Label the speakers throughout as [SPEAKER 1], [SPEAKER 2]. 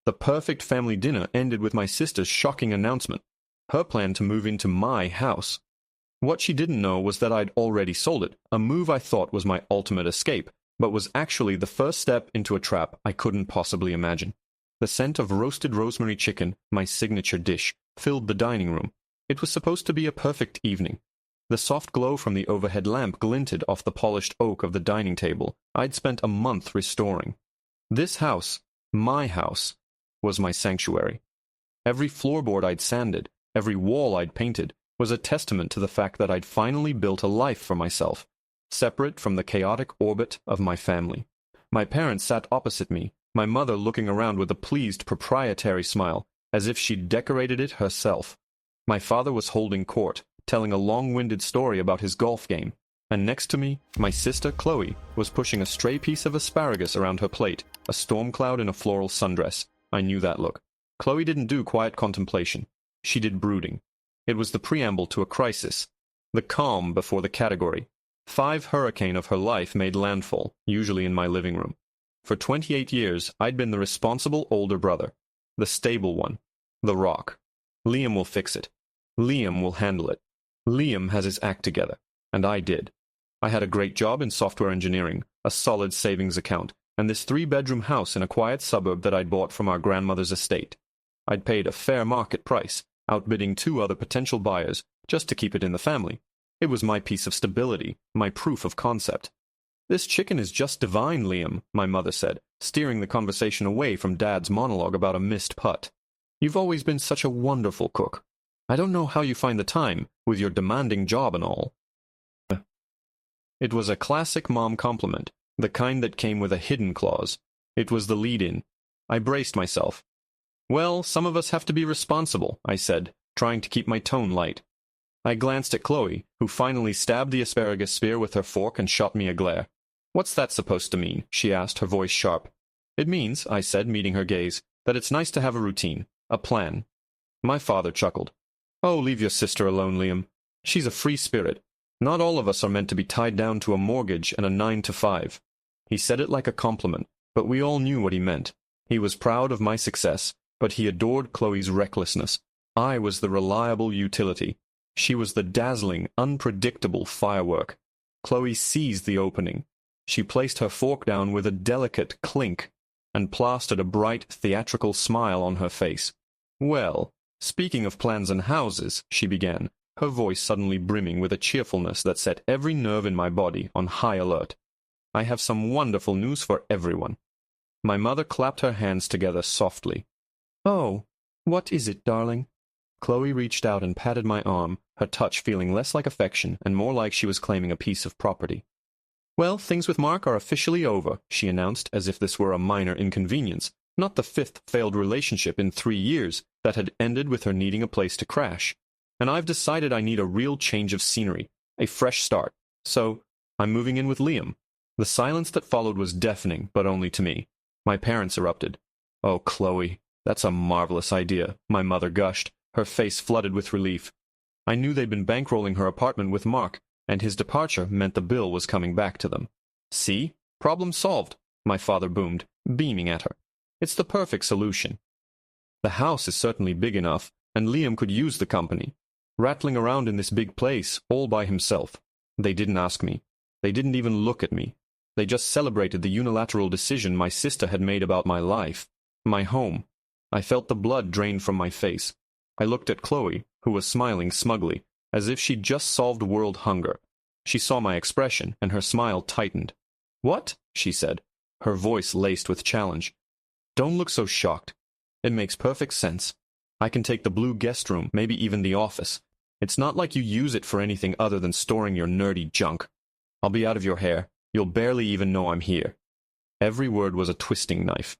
[SPEAKER 1] The perfect family dinner ended with my sister's shocking announcement, her plan to move into my house. What she didn't know was that I'd already sold it, a move I thought was my ultimate escape, but was actually the first step into a trap I couldn't possibly imagine. The scent of roasted rosemary chicken, my signature dish, filled the dining room. It was supposed to be a perfect evening. The soft glow from the overhead lamp glinted off the polished oak of the dining table I'd spent a month restoring. This house, my house, was my sanctuary. Every floorboard I'd sanded, every wall I'd painted, was a testament to the fact that I'd finally built a life for myself, separate from the chaotic orbit of my family. My parents sat opposite me, my mother looking around with a pleased proprietary smile, as if she'd decorated it herself. My father was holding court, telling a long-winded story about his golf game, and next to me, my sister Chloe was pushing a stray piece of asparagus around her plate, a storm cloud in a floral sundress. I knew that look. Chloe didn't do quiet contemplation. She did brooding. It was the preamble to a crisis, the calm before the category. 5 hurricane of her life made landfall, usually in my living room. For 28 years, I'd been the responsible older brother, the stable one, the rock. Liam will fix it. Liam will handle it. Liam has his act together, and I did. I had a great job in software engineering, a solid savings account, and this 3-bedroom house in a quiet suburb that I'd bought from our grandmother's estate. I'd paid a fair market price, outbidding 2 other potential buyers, just to keep it in the family. It was my piece of stability, my proof of concept. "This chicken is just divine, Liam," my mother said, steering the conversation away from Dad's monologue about a missed putt. "You've always been such a wonderful cook. I don't know how you find the time, with your demanding job and all." It was a classic mom compliment, the kind that came with a hidden clause. It was the lead-in. I braced myself. "Well, some of us have to be responsible," I said, trying to keep my tone light. I glanced at Chloe, who finally stabbed the asparagus spear with her fork and shot me a glare. "What's that supposed to mean?" she asked, her voice sharp. "It means," I said, meeting her gaze, "that it's nice to have a routine, a plan." My father chuckled. "Oh, leave your sister alone, Liam. She's a free spirit. Not all of us are meant to be tied down to a mortgage and a 9 to 5. He said it like a compliment, but we all knew what he meant. He was proud of my success, but he adored Chloe's recklessness. I was the reliable utility. She was the dazzling, unpredictable firework. Chloe seized the opening. She placed her fork down with a delicate clink and plastered a bright, theatrical smile on her face. "Well, speaking of plans and houses," she began, her voice suddenly brimming with a cheerfulness that set every nerve in my body on high alert. "I have some wonderful news for everyone." My mother clapped her hands together softly. "Oh, what is it, darling?" Chloe reached out and patted my arm, her touch feeling less like affection and more like she was claiming a piece of property. "Well, things with Mark are officially over," she announced, as if this were a minor inconvenience, not the 5th failed relationship in 3 years that had ended with her needing a place to crash. "And I've decided I need a real change of scenery, a fresh start. So, I'm moving in with Liam." The silence that followed was deafening, but only to me. My parents erupted. "Oh, Chloe, that's a marvelous idea," my mother gushed, her face flooded with relief. I knew they'd been bankrolling her apartment with Mark, and his departure meant the bill was coming back to them. "See? Problem solved," my father boomed, beaming at her. "It's the perfect solution. The house is certainly big enough, and Liam could use the company. Rattling around in this big place, all by himself. They didn't ask me. They didn't even look at me. They just celebrated the unilateral decision my sister had made about my life, my home. I felt the blood drain from my face. I looked at Chloe, who was smiling smugly, as if she'd just solved world hunger. She saw my expression, and her smile tightened. "What?" she said, her voice laced with challenge. "Don't look so shocked. It makes perfect sense. I can take the blue guest room, maybe even the office. It's not like you use it for anything other than storing your nerdy junk. I'll be out of your hair. You'll barely even know I'm here." Every word was a twisting knife.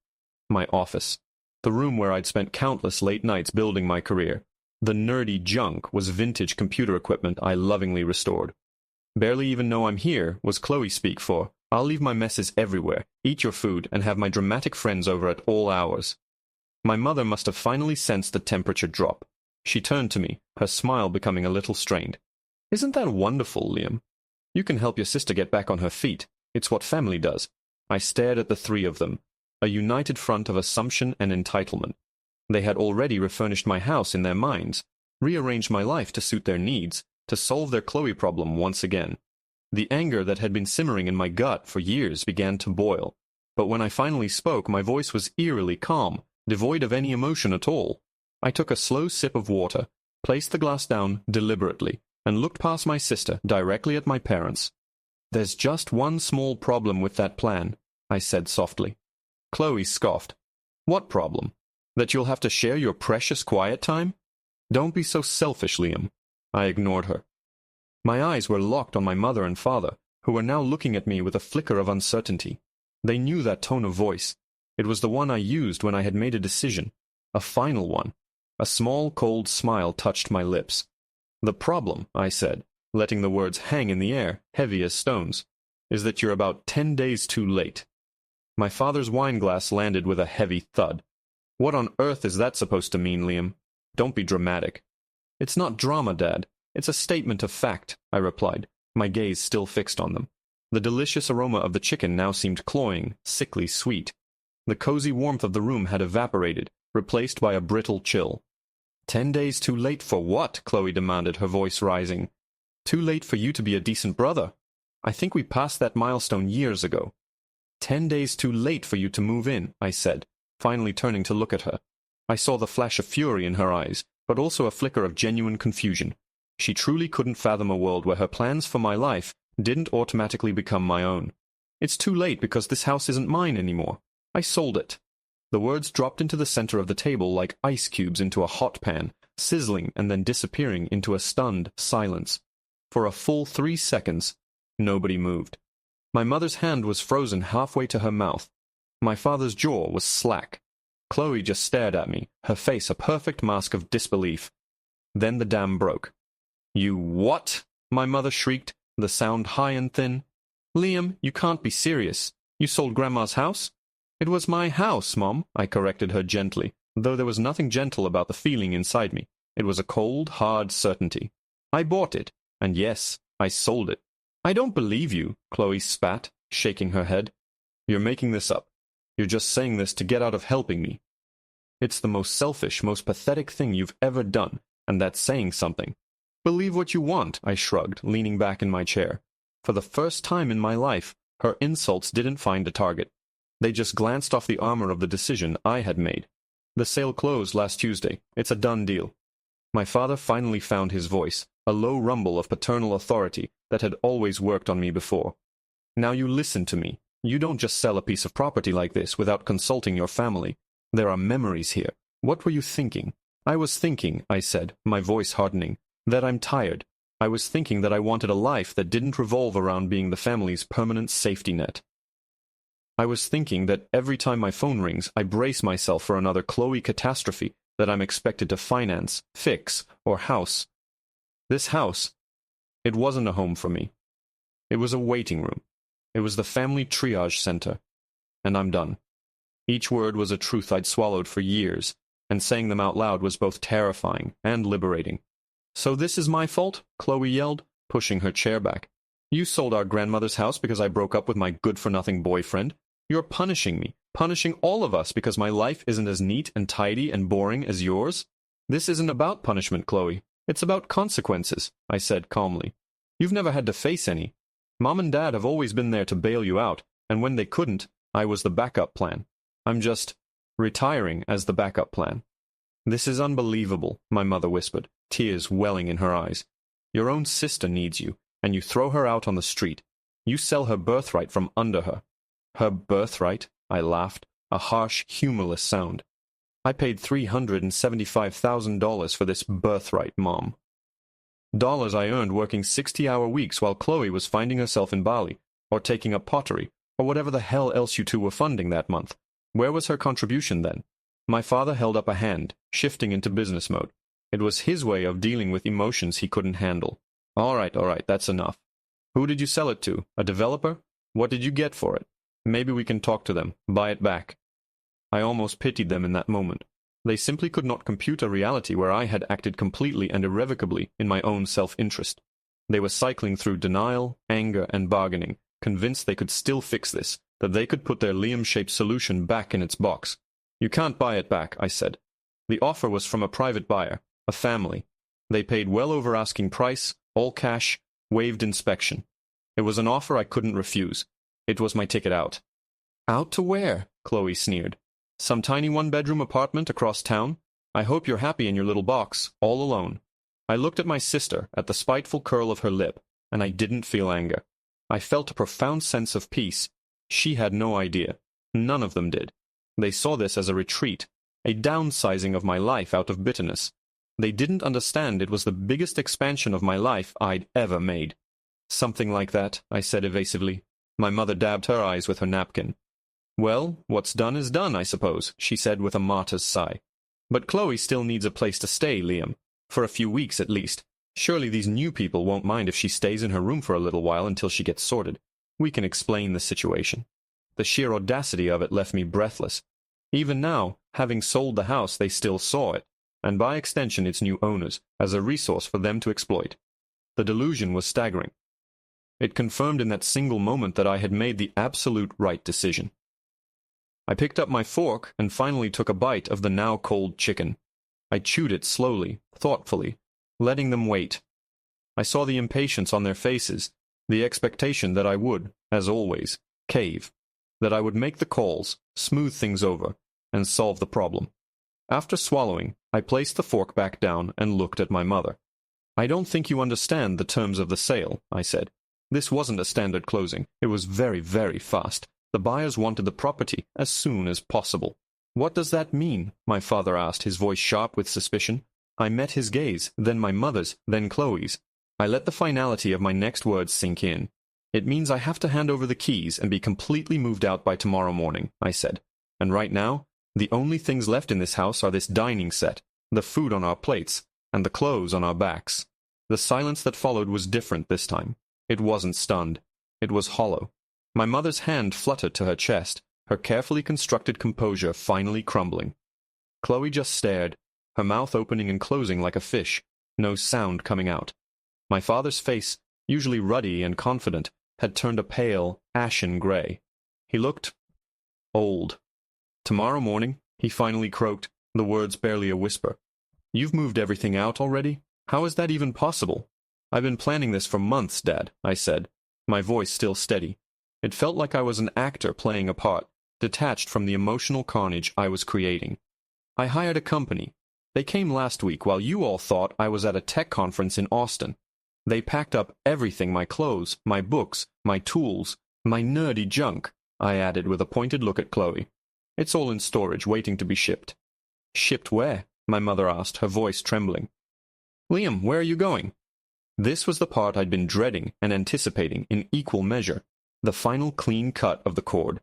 [SPEAKER 1] My office. The room where I'd spent countless late nights building my career. The nerdy junk was vintage computer equipment I lovingly restored. "Barely even know I'm here" was Chloe speak for, "I'll leave my messes everywhere, eat your food, and have my dramatic friends over at all hours." My mother must have finally sensed the temperature drop. She turned to me, her smile becoming a little strained. "Isn't that wonderful, Liam? You can help your sister get back on her feet. It's what family does." I stared at the 3 of them. a united front of assumption and entitlement. They had already refurnished my house in their minds, rearranged my life to suit their needs, to solve their Chloe problem once again. The anger that had been simmering in my gut for years began to boil, but when I finally spoke, my voice was eerily calm, devoid of any emotion at all. I took a slow sip of water, placed the glass down deliberately, and looked past my sister directly at my parents. "There's just one small problem with that plan," I said softly. Chloe scoffed. "What problem? That you'll have to share your precious quiet time? Don't be so selfish, Liam." I ignored her. My eyes were locked on my mother and father, who were now looking at me with a flicker of uncertainty. They knew that tone of voice. It was the one I used when I had made a decision, a final one. A small, cold smile touched my lips. "The problem," I said, letting the words hang in the air, heavy as stones, "is that you're about 10 days too late." My father's wineglass landed with a heavy thud. "What on earth is that supposed to mean, Liam? Don't be dramatic." "It's not drama, Dad. It's a statement of fact," I replied, my gaze still fixed on them. The delicious aroma of the chicken now seemed cloying, sickly sweet. The cozy warmth of the room had evaporated, replaced by a brittle chill. "10 days too late for what?" Chloe demanded, her voice rising. "Too late for you to be a decent brother. I think we passed that milestone years ago." "10 days too late for you to move in," I said, finally turning to look at her. I saw the flash of fury in her eyes, but also a flicker of genuine confusion. She truly couldn't fathom a world where her plans for my life didn't automatically become my own. "It's too late because this house isn't mine anymore. I sold it." The words dropped into the center of the table like ice cubes into a hot pan, sizzling and then disappearing into a stunned silence. For a full 3 seconds, nobody moved. My mother's hand was frozen halfway to her mouth. My father's jaw was slack. Chloe just stared at me, her face a perfect mask of disbelief. Then the dam broke. "You what?" my mother shrieked, the sound high and thin. "Liam, you can't be serious. You sold Grandma's house?" "It was my house, Mom," I corrected her gently, though there was nothing gentle about the feeling inside me. It was a cold, hard certainty. "I bought it, and yes, I sold it." "I don't believe you," Chloe spat, shaking her head. "You're making this up. You're just saying this to get out of helping me. It's the most selfish, most pathetic thing you've ever done, and that's saying something." "Believe what you want," I shrugged, leaning back in my chair. For the first time in my life, her insults didn't find a target. They just glanced off the armor of the decision I had made. "The sale closed last Tuesday. It's a done deal." My father finally found his voice, a low rumble of paternal authority that had always worked on me before. "Now you listen to me. You don't just sell a piece of property like this without consulting your family. There are memories here. What were you thinking?" "I was thinking," I said, my voice hardening, "that I'm tired. I was thinking that I wanted a life that didn't revolve around being the family's permanent safety net. I was thinking that every time my phone rings, I brace myself for another Chloe catastrophe that I'm expected to finance, fix, or house. This house, it wasn't a home for me. It was a waiting room. It was the family triage center. And I'm done." Each word was a truth I'd swallowed for years, and saying them out loud was both terrifying and liberating. "So this is my fault?" Chloe yelled, pushing her chair back. "You sold our grandmother's house because I broke up with my good-for-nothing boyfriend. You're punishing me, punishing all of us because my life isn't as neat and tidy and boring as yours." "This isn't about punishment, Chloe. It's about consequences," I said calmly. "You've never had to face any. Mom and Dad have always been there to bail you out, and when they couldn't, I was the backup plan. I'm just retiring as the backup plan." "This is unbelievable," my mother whispered, tears welling in her eyes. "Your own sister needs you, and you throw her out on the street. You sell her birthright from under her." "Her birthright?" I laughed, a harsh, humorless sound. "I paid $375,000 for this birthright, Mom. Dollars I earned working 60-hour weeks while Chloe was finding herself in Bali, or taking up pottery, or whatever the hell else you two were funding that month. Where was her contribution then?" My father held up a hand, shifting into business mode. It was his way of dealing with emotions he couldn't handle. All right, that's enough. "Who did you sell it to? A developer? What did you get for it? Maybe we can talk to them, buy it back." I almost pitied them in that moment. They simply could not compute a reality where I had acted completely and irrevocably in my own self-interest. They were cycling through denial, anger, and bargaining, convinced they could still fix this, that they could put their Liam-shaped solution back in its box. You can't buy it back, I said. The offer was from a private buyer, a family. They paid well over asking price, all cash, waived inspection. It was an offer I couldn't refuse. It was my ticket out. Out to where? Chloe sneered. Some tiny one-bedroom apartment across town? I hope you're happy in your little box, all alone. I looked at my sister, at the spiteful curl of her lip, and I didn't feel anger. I felt a profound sense of peace. She had no idea. None of them did. They saw this as a retreat, a downsizing of my life out of bitterness. They didn't understand it was the biggest expansion of my life I'd ever made. Something like that, I said evasively. My mother dabbed her eyes with her napkin. Well, what's done is done, I suppose, she said with a martyr's sigh. But Chloe still needs a place to stay, Liam. For a few weeks at least. Surely these new people won't mind if she stays in her room for a little while until she gets sorted. We can explain the situation. The sheer audacity of it left me breathless. Even now, having sold the house, they still saw it, and by extension its new owners, as a resource for them to exploit. The delusion was staggering. It confirmed in that single moment that I had made the absolute right decision. I picked up my fork and finally took a bite of the now cold chicken. I chewed it slowly, thoughtfully, letting them wait. I saw the impatience on their faces, the expectation that I would, as always, cave, that I would make the calls, smooth things over, and solve the problem. After swallowing, I placed the fork back down and looked at my mother. I don't think you understand the terms of the sale, I said. This wasn't a standard closing. It was very, very fast. The buyers wanted the property as soon as possible. What does that mean? My father asked, his voice sharp with suspicion. I met his gaze, then my mother's, then Chloe's. I let the finality of my next words sink in. It means I have to hand over the keys and be completely moved out by tomorrow morning, I said. And right now, the only things left in this house are this dining set, the food on our plates, and the clothes on our backs. The silence that followed was different this time. It wasn't stunned. It was hollow. My mother's hand fluttered to her chest, her carefully constructed composure finally crumbling. Chloe just stared, her mouth opening and closing like a fish, no sound coming out. My father's face, usually ruddy and confident, had turned a pale, ashen gray. He looked old. Tomorrow morning, he finally croaked, the words barely a whisper. You've moved everything out already? How is that even possible? I've been planning this for months, Dad, I said, my voice still steady. It felt like I was an actor playing a part, detached from the emotional carnage I was creating. I hired a company. They came last week while you all thought I was at a tech conference in Austin. They packed up everything, my clothes, my books, my tools, my nerdy junk, I added with a pointed look at Chloe. It's all in storage, waiting to be shipped. Shipped where? My mother asked, her voice trembling. Liam, where are you going? This was the part I'd been dreading and anticipating in equal measure, the final clean cut of the cord.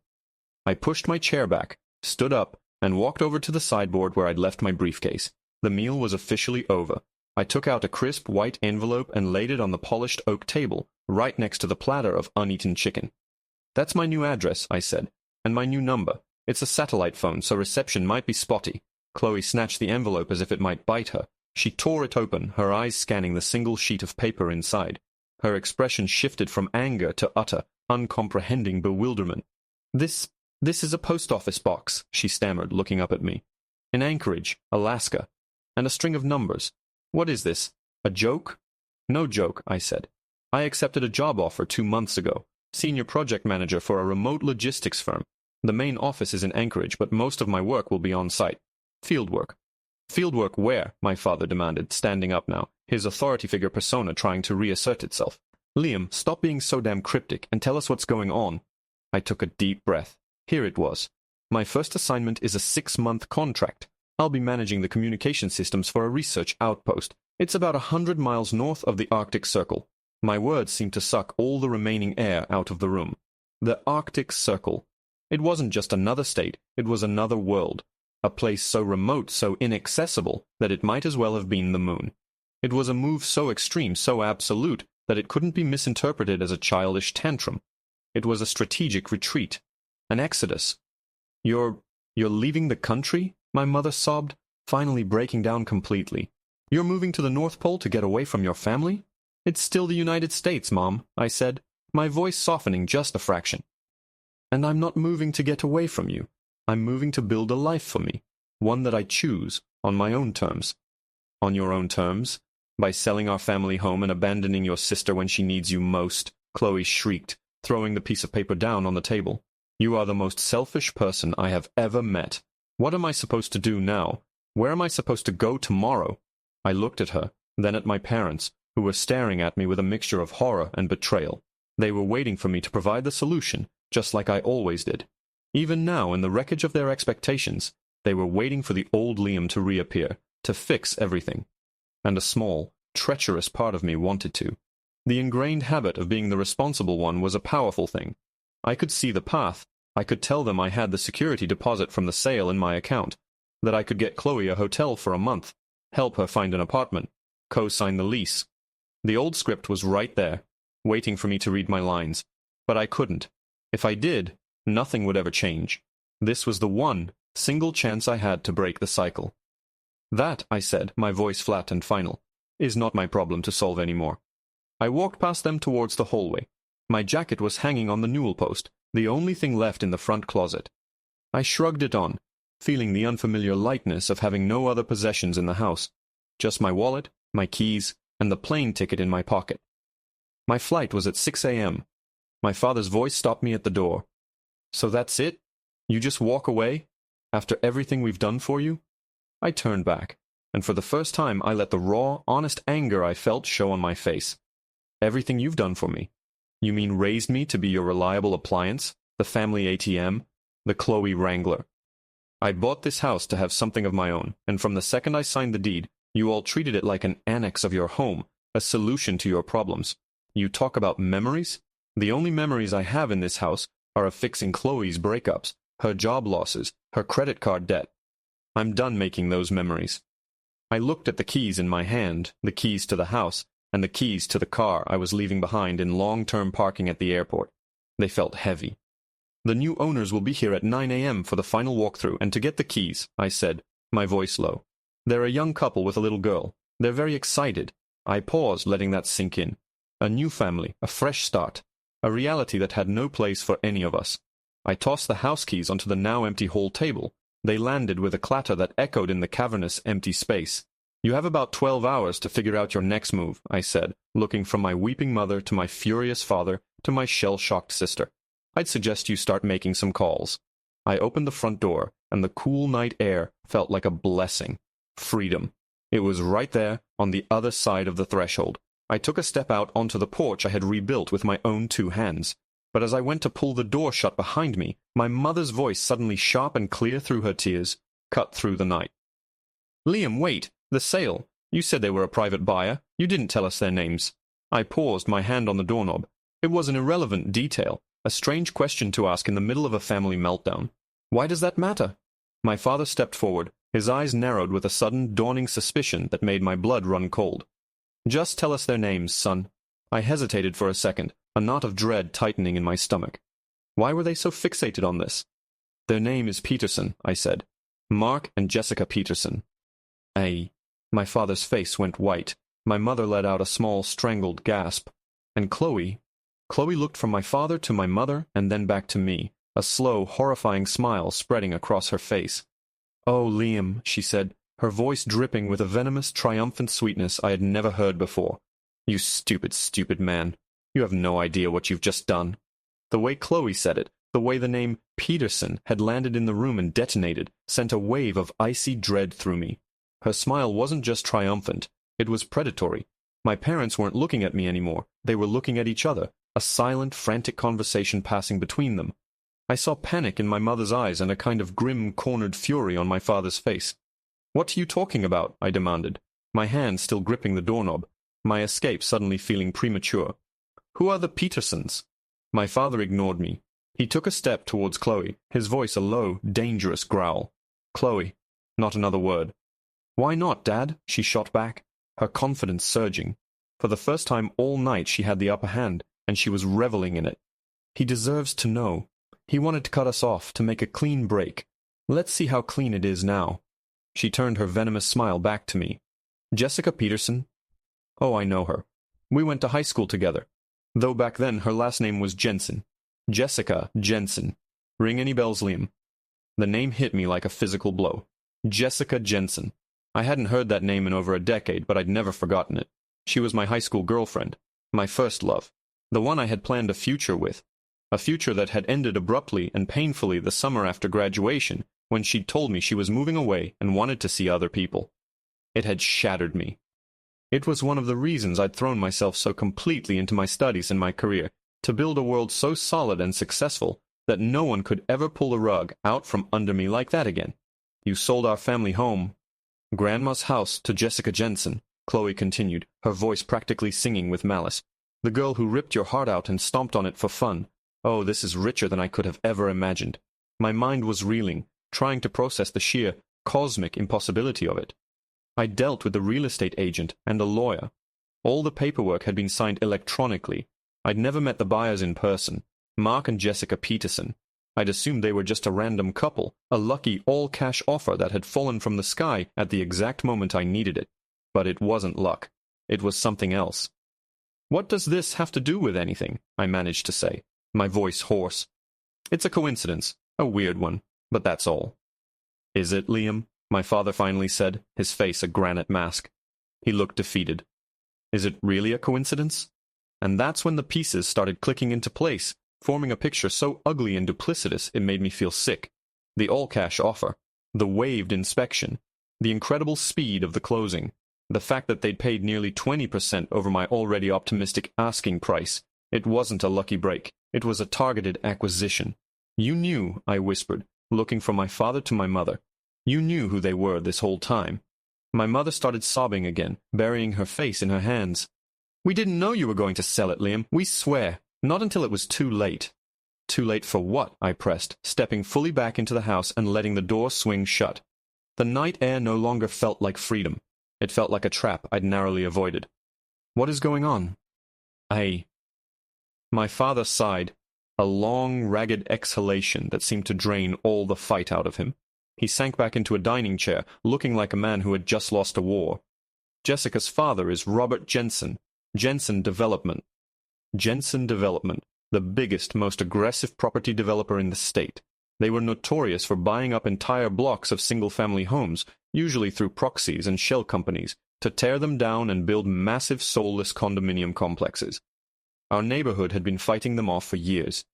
[SPEAKER 1] I pushed my chair back, stood up, and walked over to the sideboard where I'd left my briefcase. The meal was officially over. I took out a crisp white envelope and laid it on the polished oak table, right next to the platter of uneaten chicken. That's my new address, I said, and my new number. It's a satellite phone, so reception might be spotty. Chloe snatched the envelope as if it might bite her. She tore it open, her eyes scanning the single sheet of paper inside. Her expression shifted from anger to utter, uncomprehending bewilderment. This is a post office box, she stammered, looking up at me. In Anchorage, Alaska. And a string of numbers. What is this? A joke? No joke, I said. I accepted a job offer 2 months ago. Senior project manager for a remote logistics firm. The main office is in Anchorage, but most of my work will be on site. Field work. Field work where? My father demanded, standing up now, his authority figure persona trying to reassert itself. Liam, stop being so damn cryptic and tell us what's going on. I took a deep breath. Here it was. My first assignment is a 6-month contract. I'll be managing the communication systems for a research outpost. It's about 100 miles north of the Arctic Circle. My words seemed to suck all the remaining air out of the room. The Arctic Circle. It wasn't just another state, it was another world. A place so remote, so inaccessible, that it might as well have been the moon. It was a move so extreme, so absolute, that it couldn't be misinterpreted as a childish tantrum. It was a strategic retreat. An exodus. You're leaving the country? My mother sobbed, finally breaking down completely. You're moving to the North Pole to get away from your family? It's still the United States, Mom, I said, my voice softening just a fraction. And I'm not moving to get away from you. I'm moving to build a life for me, one that I choose, on my own terms. On your own terms? By selling our family home and abandoning your sister when she needs you most, Chloe shrieked, throwing the piece of paper down on the table. You are the most selfish person I have ever met. What am I supposed to do now? Where am I supposed to go tomorrow? I looked at her, then at my parents, who were staring at me with a mixture of horror and betrayal. They were waiting for me to provide the solution, just like I always did. Even now, in the wreckage of their expectations, they were waiting for the old Liam to reappear, to fix everything. And a small, treacherous part of me wanted to. The ingrained habit of being the responsible one was a powerful thing. I could see the path. I could tell them I had the security deposit from the sale in my account, that I could get Chloe a hotel for a month, help her find an apartment, co-sign the lease. The old script was right there, waiting for me to read my lines. But I couldn't. If I did, nothing would ever change. This was the one, single chance I had to break the cycle. That, I said, my voice flat and final, is not my problem to solve anymore. I walked past them towards the hallway. My jacket was hanging on the newel post, the only thing left in the front closet. I shrugged it on, feeling the unfamiliar lightness of having no other possessions in the house, just my wallet, my keys, and the plane ticket in my pocket. My flight was at 6 a.m. My father's voice stopped me at the door. So that's it? You just walk away? After everything we've done for you? I turned back, and for the first time I let the raw, honest anger I felt show on my face. Everything you've done for me? You mean raised me to be your reliable appliance, the family ATM, the Chloe Wrangler? I bought this house to have something of my own, and from the second I signed the deed, you all treated it like an annex of your home, a solution to your problems. You talk about memories? The only memories I have in this house are of fixing Chloe's breakups, her job losses, her credit card debt. I'm done making those memories. I looked at the keys in my hand, the keys to the house, and the keys to the car I was leaving behind in long-term parking at the airport. They felt heavy. The new owners will be here at 9 a.m. for the final walkthrough, and to get the keys, I said, my voice low. They're a young couple with a little girl. They're very excited. I paused, letting that sink in. A new family, a fresh start, a reality that had no place for any of us. I tossed the house keys onto the now empty hall table. They landed with a clatter that echoed in the cavernous, empty space. You have about 12 hours to figure out your next move, I said, looking from my weeping mother to my furious father to my shell-shocked sister. I'd suggest you start making some calls. I opened the front door, and the cool night air felt like a blessing. Freedom. It was right there, on the other side of the threshold. I took a step out onto the porch I had rebuilt with my own 2 hands. But as I went to pull the door shut behind me, my mother's voice, suddenly sharp and clear through her tears, cut through the night. Liam, wait! The sale. You said they were a private buyer. You didn't tell us their names. I paused, my hand on the doorknob. It was an irrelevant detail, a strange question to ask in the middle of a family meltdown. Why does that matter? My father stepped forward, his eyes narrowed with a sudden, dawning suspicion that made my blood run cold. Just tell us their names, son. I hesitated for a second, a knot of dread tightening in my stomach. Why were they so fixated on this? Their name is Peterson, I said. Mark and Jessica Peterson. My father's face went white. My mother let out a small, strangled gasp. And Chloe? Chloe looked from my father to my mother and then back to me, a slow, horrifying smile spreading across her face. Oh, Liam, she said, her voice dripping with a venomous, triumphant sweetness I had never heard before. You stupid, stupid man. You have no idea what you've just done. The way Chloe said it, the way the name Peterson had landed in the room and detonated, sent a wave of icy dread through me. Her smile wasn't just triumphant, it was predatory. My parents weren't looking at me anymore. They were looking at each other, a silent, frantic conversation passing between them. I saw panic in my mother's eyes and a kind of grim, cornered fury on my father's face. What are you talking about? I demanded, my hand still gripping the doorknob, my escape suddenly feeling premature. Who are the Petersons? My father ignored me. He took a step towards Chloe, his voice a low, dangerous growl. Chloe. Not another word. Why not, Dad? She shot back, her confidence surging. For the first time all night she had the upper hand, and she was reveling in it. He deserves to know. He wanted to cut us off, to make a clean break. Let's see how clean it is now. She turned her venomous smile back to me. Jessica Peterson? Oh, I know her. We went to high school together. Though back then her last name was Jensen. Jessica Jensen. Ring any bells, Liam? The name hit me like a physical blow. Jessica Jensen. I hadn't heard that name in over a decade, but I'd never forgotten it. She was my high school girlfriend, my first love, the one I had planned a future with, a future that had ended abruptly and painfully the summer after graduation when she'd told me she was moving away and wanted to see other people. It had shattered me. It was one of the reasons I'd thrown myself so completely into my studies and my career, to build a world so solid and successful that no one could ever pull the rug out from under me like that again. You sold our family home, Grandma's house, to Jessica Jensen, Chloe continued, her voice practically singing with malice. The girl who ripped your heart out and stomped on it for fun. Oh, this is richer than I could have ever imagined. My mind was reeling, trying to process the sheer, cosmic impossibility of it. I dealt with a real estate agent and a lawyer. All the paperwork had been signed electronically. I'd never met the buyers in person, Mark and Jessica Peterson. I'd assumed they were just a random couple, a lucky all-cash offer that had fallen from the sky at the exact moment I needed it. But it wasn't luck. It was something else. What does this have to do with anything? I managed to say, my voice hoarse. It's a coincidence, a weird one, but that's all. Is it, Liam? My father finally said, his face a granite mask. He looked defeated. Is it really a coincidence? And that's when the pieces started clicking into place, forming a picture so ugly and duplicitous it made me feel sick. The all-cash offer, the waived inspection, the incredible speed of the closing, the fact that they'd paid nearly 20% over my already optimistic asking price. It wasn't a lucky break. It was a targeted acquisition. You knew, I whispered, looking from my father to my mother. You knew who they were this whole time. My mother started sobbing again, burying her face in her hands. We didn't know you were going to sell it, Liam. We swear. Not until it was too late. Too late for what? I pressed, stepping fully back into the house and letting the door swing shut. The night air no longer felt like freedom. It felt like a trap I'd narrowly avoided. What is going on? My father sighed, a long, ragged exhalation that seemed to drain all the fight out of him. He sank back into a dining chair, looking like a man who had just lost a war. Jessica's father is Robert Jensen, Jensen Development. Jensen Development, the biggest, most aggressive property developer in the state. They were notorious for buying up entire blocks of single-family homes, usually through proxies and shell companies, to tear them down and build massive soulless condominium complexes. Our neighborhood had been fighting them off for years.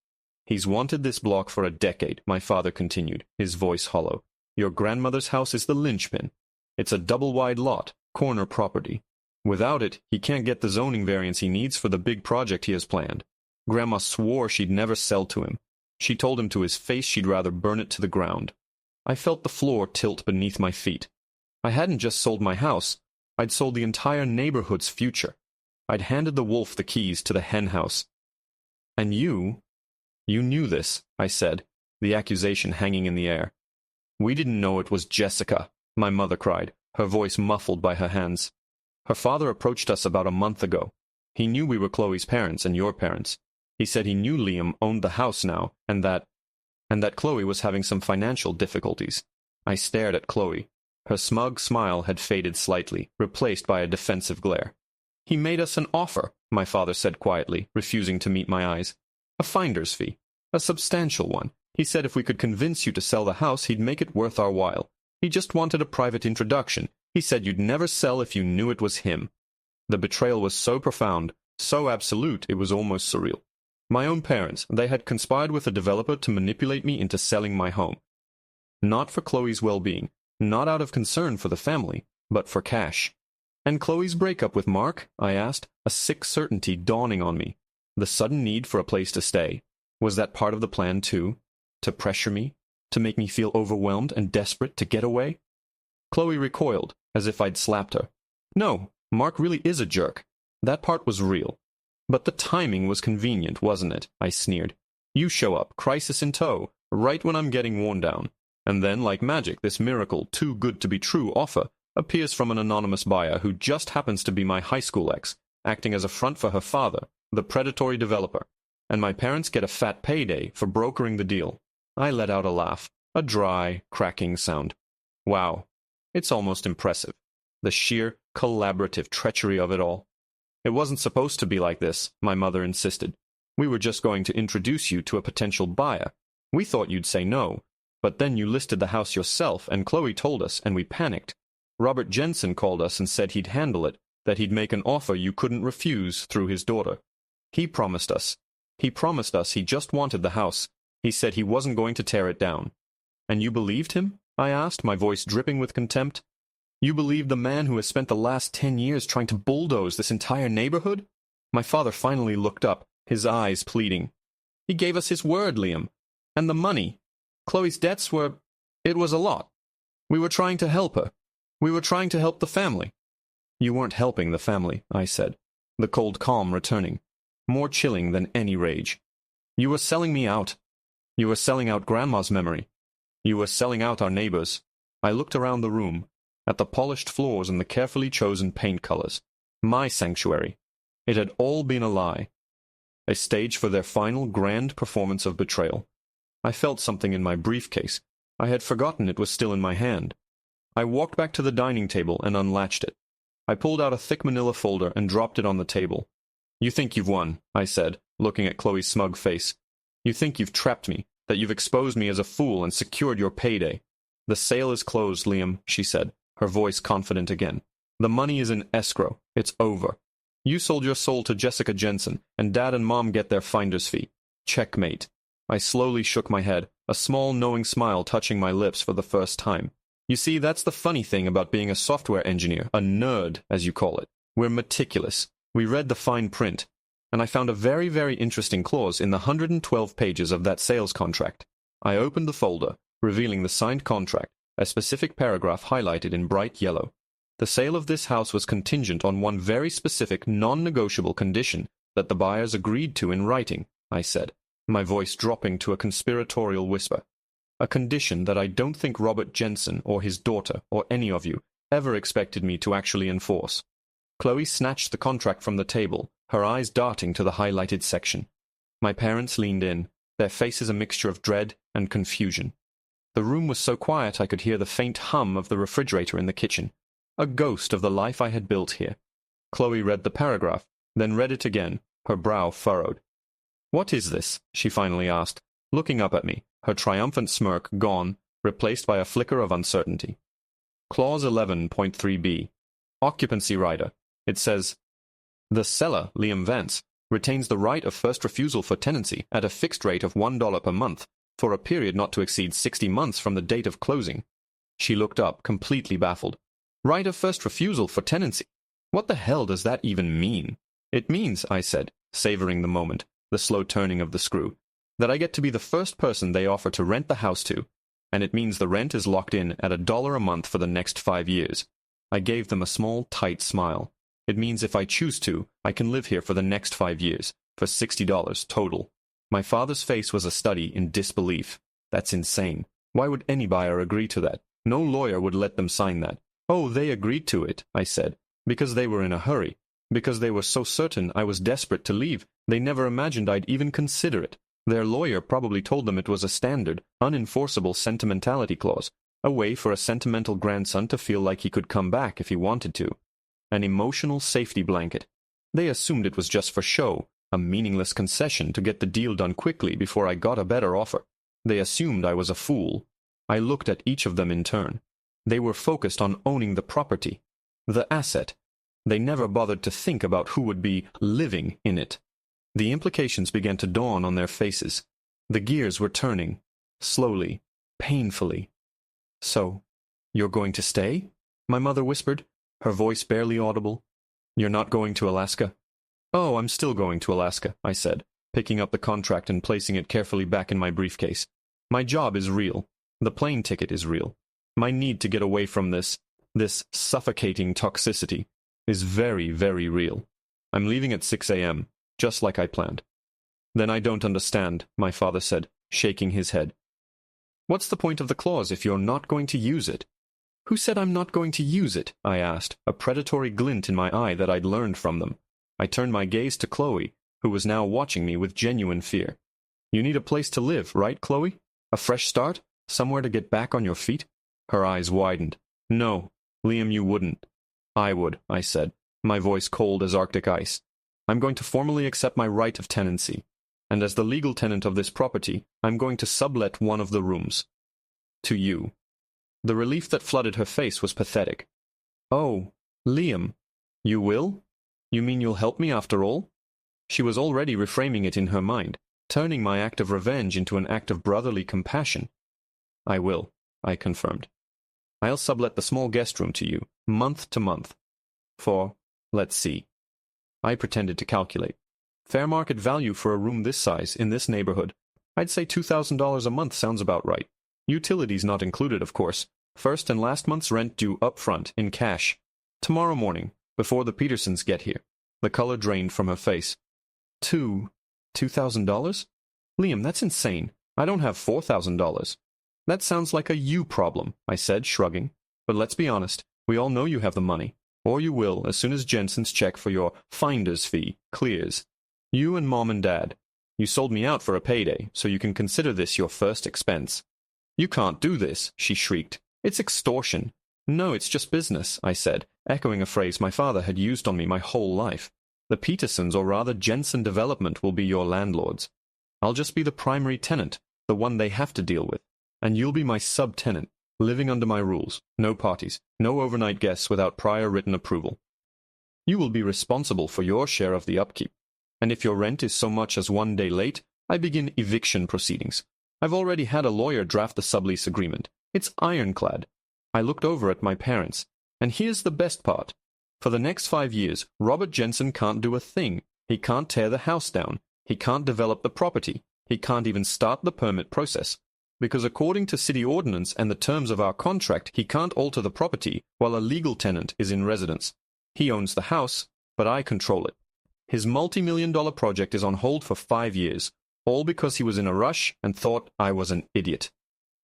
[SPEAKER 1] He's wanted this block for a decade, my father continued, his voice hollow. Your grandmother's house is the linchpin. It's a double-wide lot, corner property. Without it, he can't get the zoning variance he needs for the big project he has planned. Grandma swore she'd never sell to him. She told him to his face she'd rather burn it to the ground. I felt the floor tilt beneath my feet. I hadn't just sold my house. I'd sold the entire neighborhood's future. I'd handed the wolf the keys to the hen house. And you knew this, I said, the accusation hanging in the air. We didn't know it was Jessica, my mother cried, her voice muffled by her hands. Her father approached us about a month ago. He knew we were Chloe's parents and your parents. He said he knew Liam owned the house now, and that Chloe was having some financial difficulties. I stared at Chloe. Her smug smile had faded slightly, replaced by a defensive glare. He made us an offer, my father said quietly, refusing to meet my eyes. A finder's fee. A substantial one. He said if we could convince you to sell the house, he'd make it worth our while. He just wanted a private introduction. He said you'd never sell if you knew it was him. The betrayal was so profound, so absolute, it was almost surreal. My own parents, they had conspired with a developer to manipulate me into selling my home. Not for Chloe's well-being, not out of concern for the family, but for cash. And Chloe's breakup with Mark? I asked, a sick certainty dawning on me. The sudden need for a place to stay. Was that part of the plan too? To pressure me? To make me feel overwhelmed and desperate to get away? Chloe recoiled, as if I'd slapped her. No, Mark really is a jerk. That part was real. But the timing was convenient, wasn't it? I sneered. You show up, crisis in tow, right when I'm getting worn down. And then, like magic, this miracle, too good to be true offer appears from an anonymous buyer who just happens to be my high school ex, acting as a front for her father, the predatory developer. And my parents get a fat payday for brokering the deal. I let out a laugh, a dry, cracking sound. Wow, it's almost impressive. The sheer, collaborative treachery of it all. It wasn't supposed to be like this, my mother insisted. We were just going to introduce you to a potential buyer. We thought you'd say no, but then you listed the house yourself, and Chloe told us, and we panicked. Robert Jensen called us and said he'd handle it, that he'd make an offer you couldn't refuse through his daughter. He promised us. He just wanted the house. He said he wasn't going to tear it down. And you believed him? I asked, my voice dripping with contempt. You believed the man who has spent the last 10 years trying to bulldoze this entire neighborhood? My father finally looked up, his eyes pleading. He gave us his word, Liam. And the money. Chloe's debts were... It was a lot. We were trying to help her. We were trying to help the family. You weren't helping the family, I said, the cold calm returning, more chilling than any rage. You were selling me out. You were selling out Grandma's memory. You were selling out our neighbors. I looked around the room, at the polished floors and the carefully chosen paint colors. My sanctuary. It had all been a lie. A stage for their final grand performance of betrayal. I felt something in my briefcase. I had forgotten it was still in my hand. I walked back to the dining table and unlatched it. I pulled out a thick manila folder and dropped it on the table. You think you've won, I said, looking at Chloe's smug face. You think you've trapped me, that you've exposed me as a fool and secured your payday. The sale is closed, Liam, she said, her voice confident again. The money is in escrow. It's over. You sold your soul to Jessica Jensen, and Dad and Mom get their finder's fee. Checkmate. I slowly shook my head, a small knowing smile touching my lips for the first time. You see, that's the funny thing about being a software engineer, a nerd, as you call it. We're meticulous. We read the fine print, and I found a very, very interesting clause in the 112 pages of that sales contract. I opened the folder, revealing the signed contract, a specific paragraph highlighted in bright yellow. The sale of this house was contingent on one very specific, non-negotiable condition that the buyers agreed to in writing, I said, my voice dropping to a conspiratorial whisper. A condition that I don't think Robert Jensen or his daughter or any of you ever expected me to actually enforce. Chloe snatched the contract from the table, her eyes darting to the highlighted section. My parents leaned in, their faces a mixture of dread and confusion. The room was so quiet I could hear the faint hum of the refrigerator in the kitchen, a ghost of the life I had built here. Chloe read the paragraph, then read it again, her brow furrowed. What is this? She finally asked, looking up at me, her triumphant smirk gone, replaced by a flicker of uncertainty. Clause 11.3b. Occupancy rider. It says, the seller, Liam Vance, retains the right of first refusal for tenancy at a fixed rate of $1 per month for a period not to exceed 60 months from the date of closing. She looked up, completely baffled. Right of first refusal for tenancy? What the hell does that even mean? It means, I said, savoring the moment, the slow turning of the screw, that I get to be the first person they offer to rent the house to, and it means the rent is locked in at $1 a month for the next 5 years. I gave them a small, tight smile. It means if I choose to, I can live here for the next 5 years, for $60 total. My father's face was a study in disbelief. That's insane. Why would any buyer agree to that? No lawyer would let them sign that. Oh, they agreed to it, I said, because they were in a hurry, because they were so certain I was desperate to leave. They never imagined I'd even consider it. Their lawyer probably told them it was a standard, unenforceable sentimentality clause, a way for a sentimental grandson to feel like he could come back if he wanted to. An emotional safety blanket. They assumed it was just for show, a meaningless concession to get the deal done quickly before I got a better offer. They assumed I was a fool. I looked at each of them in turn. They were focused on owning the property, the asset. They never bothered to think about who would be living in it. The implications began to dawn on their faces. The gears were turning, slowly, painfully. So, you're going to stay? My mother whispered, her voice barely audible. You're not going to Alaska? Oh, I'm still going to Alaska, I said, picking up the contract and placing it carefully back in my briefcase. My job is real. The plane ticket is real. My need to get away from this suffocating toxicity is very, very real. I'm leaving at 6 a.m., just like I planned. Then I don't understand, my father said, shaking his head. What's the point of the clause if you're not going to use it? Who said I'm not going to use it? I asked, a predatory glint in my eye that I'd learned from them. I turned my gaze to Chloe, who was now watching me with genuine fear. You need a place to live, right, Chloe? A fresh start? Somewhere to get back on your feet? Her eyes widened. No, Liam, you wouldn't. I would, I said, my voice cold as Arctic ice. I'm going to formally accept my right of tenancy. and as the legal tenant of this property, I'm going to sublet one of the rooms. To you." The relief that flooded her face was pathetic. "Oh, Liam, you will? You mean you'll help me after all?" She was already reframing it in her mind, turning my act of revenge into an act of brotherly compassion. "I will," I confirmed. "I'll sublet the small guest room to you, month to month. For, let's see." I pretended to calculate. Fair market value for a room this size, in this neighborhood. I'd say $2,000 a month sounds about right. Utilities not included, of course. First and last month's rent due up front, in cash. Tomorrow morning, before the Petersons get here. The color drained from her face. $2,000? Liam, that's insane. I don't have $4,000. That sounds like a you problem, I said, shrugging. But let's be honest, we all know you have the money. Or you will, as soon as Jensen's check for your finder's fee clears. You and Mom and Dad. You sold me out for a payday, so you can consider this your first expense. You can't do this, she shrieked. It's extortion. No, it's just business, I said, echoing a phrase my father had used on me my whole life. The Petersons, or rather Jensen Development, will be your landlords. I'll just be the primary tenant, the one they have to deal with. And you'll be my subtenant, living under my rules. No parties, no overnight guests without prior written approval. You will be responsible for your share of the upkeep. And if your rent is so much as 1 day late, I begin eviction proceedings. I've already had a lawyer draft the sublease agreement. It's ironclad. I looked over at my parents. And here's the best part. For the next 5 years, Robert Jensen can't do a thing. He can't tear the house down. He can't develop the property. He can't even start the permit process. Because according to city ordinance and the terms of our contract, he can't alter the property while a legal tenant is in residence. He owns the house, but I control it. His multi-million-dollar project is on hold for 5 years, all because he was in a rush and thought I was an idiot.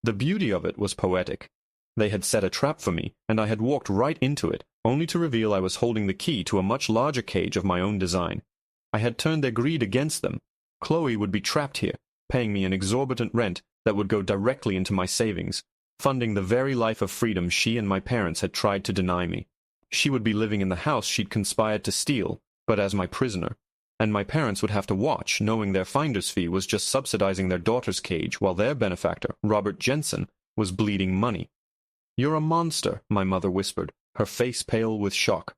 [SPEAKER 1] The beauty of it was poetic. They had set a trap for me, and I had walked right into it, only to reveal I was holding the key to a much larger cage of my own design. I had turned their greed against them. Chloe would be trapped here, paying me an exorbitant rent that would go directly into my savings, funding the very life of freedom she and my parents had tried to deny me. She would be living in the house she'd conspired to steal, but as my prisoner. And my parents would have to watch, knowing their finder's fee was just subsidizing their daughter's cage while their benefactor, Robert Jensen, was bleeding money. "You're a monster," my mother whispered, her face pale with shock.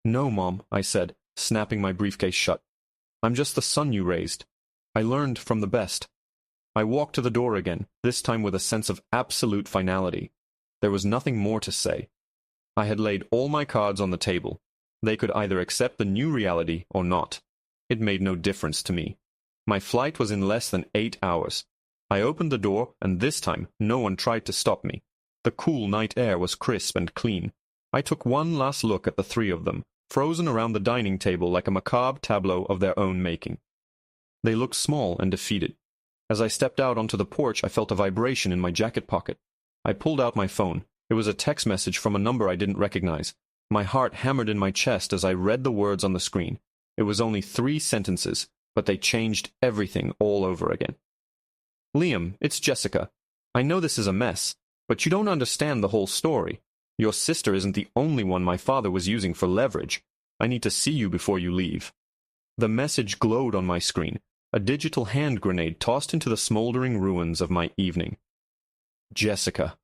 [SPEAKER 1] "No, Mom," I said, snapping my briefcase shut. "I'm just the son you raised. I learned from the best." I walked to the door again, this time with a sense of absolute finality. There was nothing more to say. I had laid all my cards on the table. They could either accept the new reality or not. It made no difference to me. My flight was in less than 8 hours. I opened the door, and this time no one tried to stop me. The cool night air was crisp and clean. I took one last look at the three of them, frozen around the dining table like a macabre tableau of their own making. They looked small and defeated. As I stepped out onto the porch, I felt a vibration in my jacket pocket. I pulled out my phone. It was a text message from a number I didn't recognize. My heart hammered in my chest as I read the words on the screen. It was only 3 sentences, but they changed everything all over again. "Liam, it's Jessica. I know this is a mess, but you don't understand the whole story. Your sister isn't the only one my father was using for leverage. I need to see you before you leave." The message glowed on my screen, a digital hand grenade tossed into the smoldering ruins of my evening. Jessica.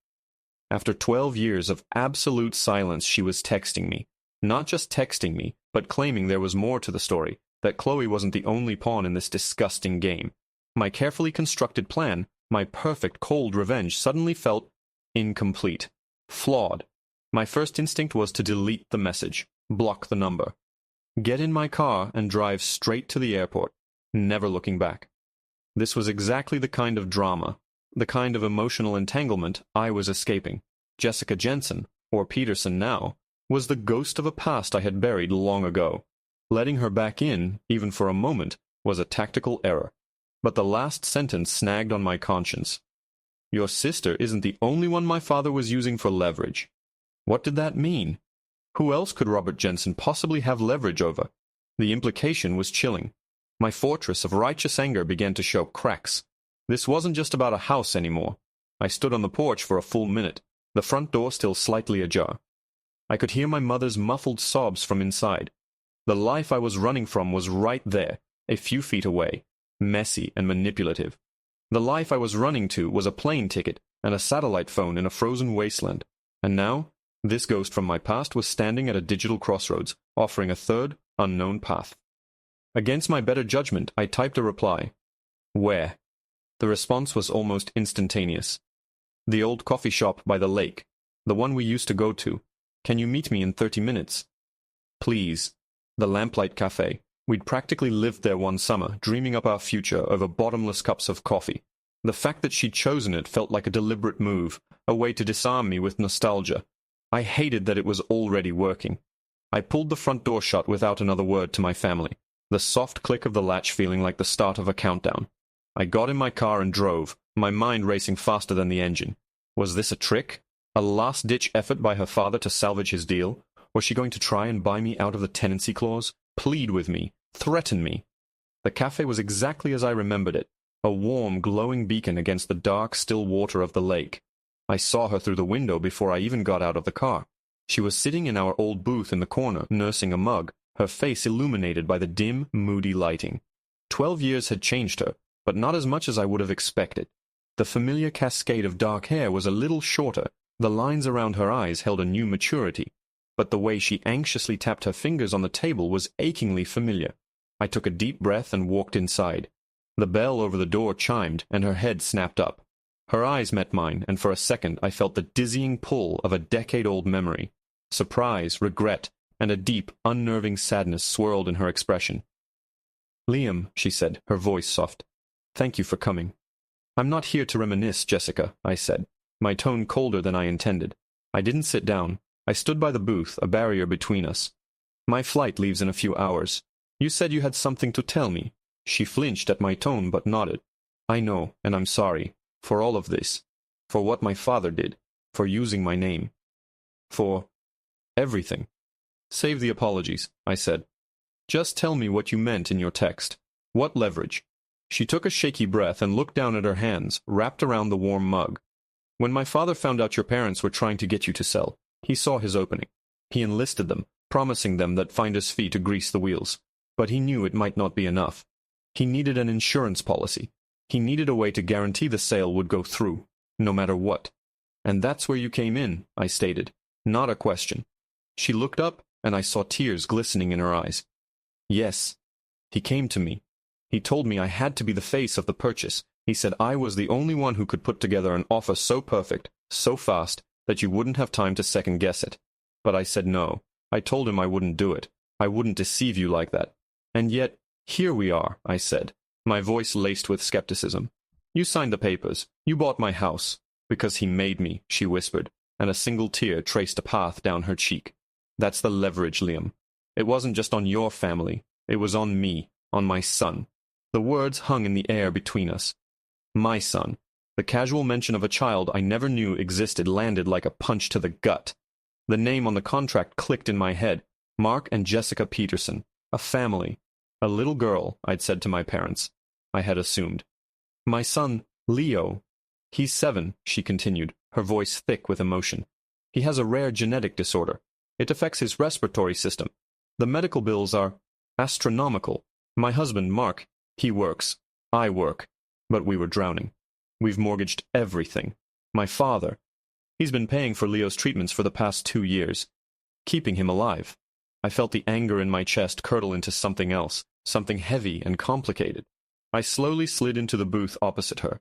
[SPEAKER 1] After 12 years of absolute silence, she was texting me. Not just texting me, but claiming there was more to the story, that Chloe wasn't the only pawn in this disgusting game. My carefully constructed plan, my perfect cold revenge, suddenly felt incomplete, flawed. My first instinct was to delete the message, block the number, get in my car and drive straight to the airport, never looking back. This was exactly the kind of drama, the kind of emotional entanglement I was escaping. Jessica Jensen, or Peterson now, was the ghost of a past I had buried long ago. Letting her back in, even for a moment, was a tactical error. But the last sentence snagged on my conscience. Your sister isn't the only one my father was using for leverage. What did that mean? Who else could Robert Jensen possibly have leverage over? The implication was chilling. My fortress of righteous anger began to show cracks. This wasn't just about a house anymore. I stood on the porch for a full minute, the front door still slightly ajar. I could hear my mother's muffled sobs from inside. The life I was running from was right there, a few feet away. messy and manipulative. The life I was running to was a plane ticket and a satellite phone in a frozen wasteland. And now, this ghost from my past was standing at a digital crossroads, offering a third, unknown path. Against my better judgment, I typed a reply. Where? The response was almost instantaneous. The old coffee shop by the lake, the one we used to go to. Can you meet me in 30 minutes? Please. The Lamplight Cafe. We'd practically lived there one summer, dreaming up our future over bottomless cups of coffee. The fact that she'd chosen it felt like a deliberate move, a way to disarm me with nostalgia. I hated that it was already working. I pulled the front door shut without another word to my family, the soft click of the latch feeling like the start of a countdown. I got in my car and drove, my mind racing faster than the engine. Was this a trick? A last-ditch effort by her father to salvage his deal? Was she going to try and buy me out of the tenancy clause? Plead with me? Threaten me? The cafe was exactly as I remembered it, a warm, glowing beacon against the dark, still water of the lake. I saw her through the window before I even got out of the car. She was sitting in our old booth in the corner, nursing a mug, her face illuminated by the dim, moody lighting. 12 years had changed her, but not as much as I would have expected. The familiar cascade of dark hair was a little shorter, the lines around her eyes held a new maturity, but the way she anxiously tapped her fingers on the table was achingly familiar. I took a deep breath and walked inside. The bell over the door chimed, and her head snapped up. Her eyes met mine, and for a second I felt the dizzying pull of a decade-old memory. Surprise, regret, and a deep, unnerving sadness swirled in her expression. "Liam," she said, her voice soft. "Thank you for coming." "I'm not here to reminisce, Jessica," I said, my tone colder than I intended. I didn't sit down. I stood by the booth, a barrier between us. "My flight leaves in a few hours. You said you had something to tell me." She flinched at my tone but nodded. "I know, and I'm sorry. For all of this. For what my father did. For using my name. For everything." "Save the apologies," I said. "Just tell me what you meant in your text. What leverage?" She took a shaky breath and looked down at her hands, wrapped around the warm mug. "When my father found out your parents were trying to get you to sell, he saw his opening. He enlisted them, promising them that finder's fee to grease the wheels. But he knew it might not be enough. He needed an insurance policy. He needed a way to guarantee the sale would go through, no matter what. And that's where you came in," I stated. Not a question. She looked up, and I saw tears glistening in her eyes. "Yes. He came to me. He told me I had to be the face of the purchase. He said I was the only one who could put together an offer so perfect, so fast, that you wouldn't have time to second-guess it. But I said no. I told him I wouldn't do it. I wouldn't deceive you like that. And yet, here we are," I said, my voice laced with skepticism. "You signed the papers. You bought my house. Because he made me," she whispered, and a single tear traced a path down her cheek. "That's the leverage, Liam. It wasn't just on your family. It was on me, on my son." The words hung in the air between us. My son. The casual mention of a child I never knew existed landed like a punch to the gut. The name on the contract clicked in my head. Mark and Jessica Peterson. A family. A little girl, I'd said to my parents. I had assumed. "My son, Leo. He's 7, she continued, her voice thick with emotion. "He has a rare genetic disorder. It affects his respiratory system. The medical bills are astronomical. My husband, Mark, he works. I work. But we were drowning. We've mortgaged everything. My father, he's been paying for Leo's treatments for the past 2 years. Keeping him alive." I felt the anger in my chest curdle into something else, something heavy and complicated. I slowly slid into the booth opposite her.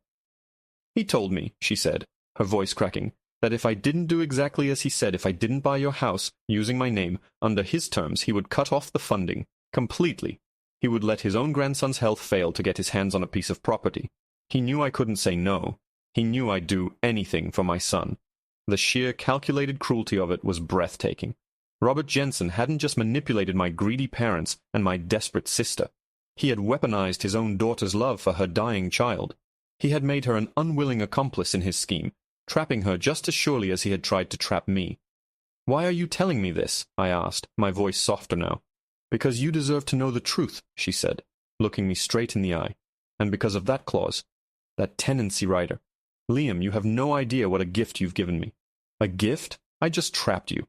[SPEAKER 1] "He told me," she said, her voice cracking, "that if I didn't do exactly as he said, if I didn't buy your house, using my name, under his terms he would cut off the funding. Completely. He would let his own grandson's health fail to get his hands on a piece of property. He knew I couldn't say no. He knew I'd do anything for my son. The sheer calculated cruelty of it was breathtaking. Robert Jensen hadn't just manipulated my greedy parents and my desperate sister. He had weaponized his own daughter's love for her dying child. He had made her an unwilling accomplice in his scheme, trapping her just as surely as he had tried to trap me. "Why are you telling me this?" I asked, my voice softer now. "Because you deserve to know the truth," she said, looking me straight in the eye. "And because of that clause, that tenancy rider. Liam, you have no idea what a gift you've given me." "A gift? I just trapped you.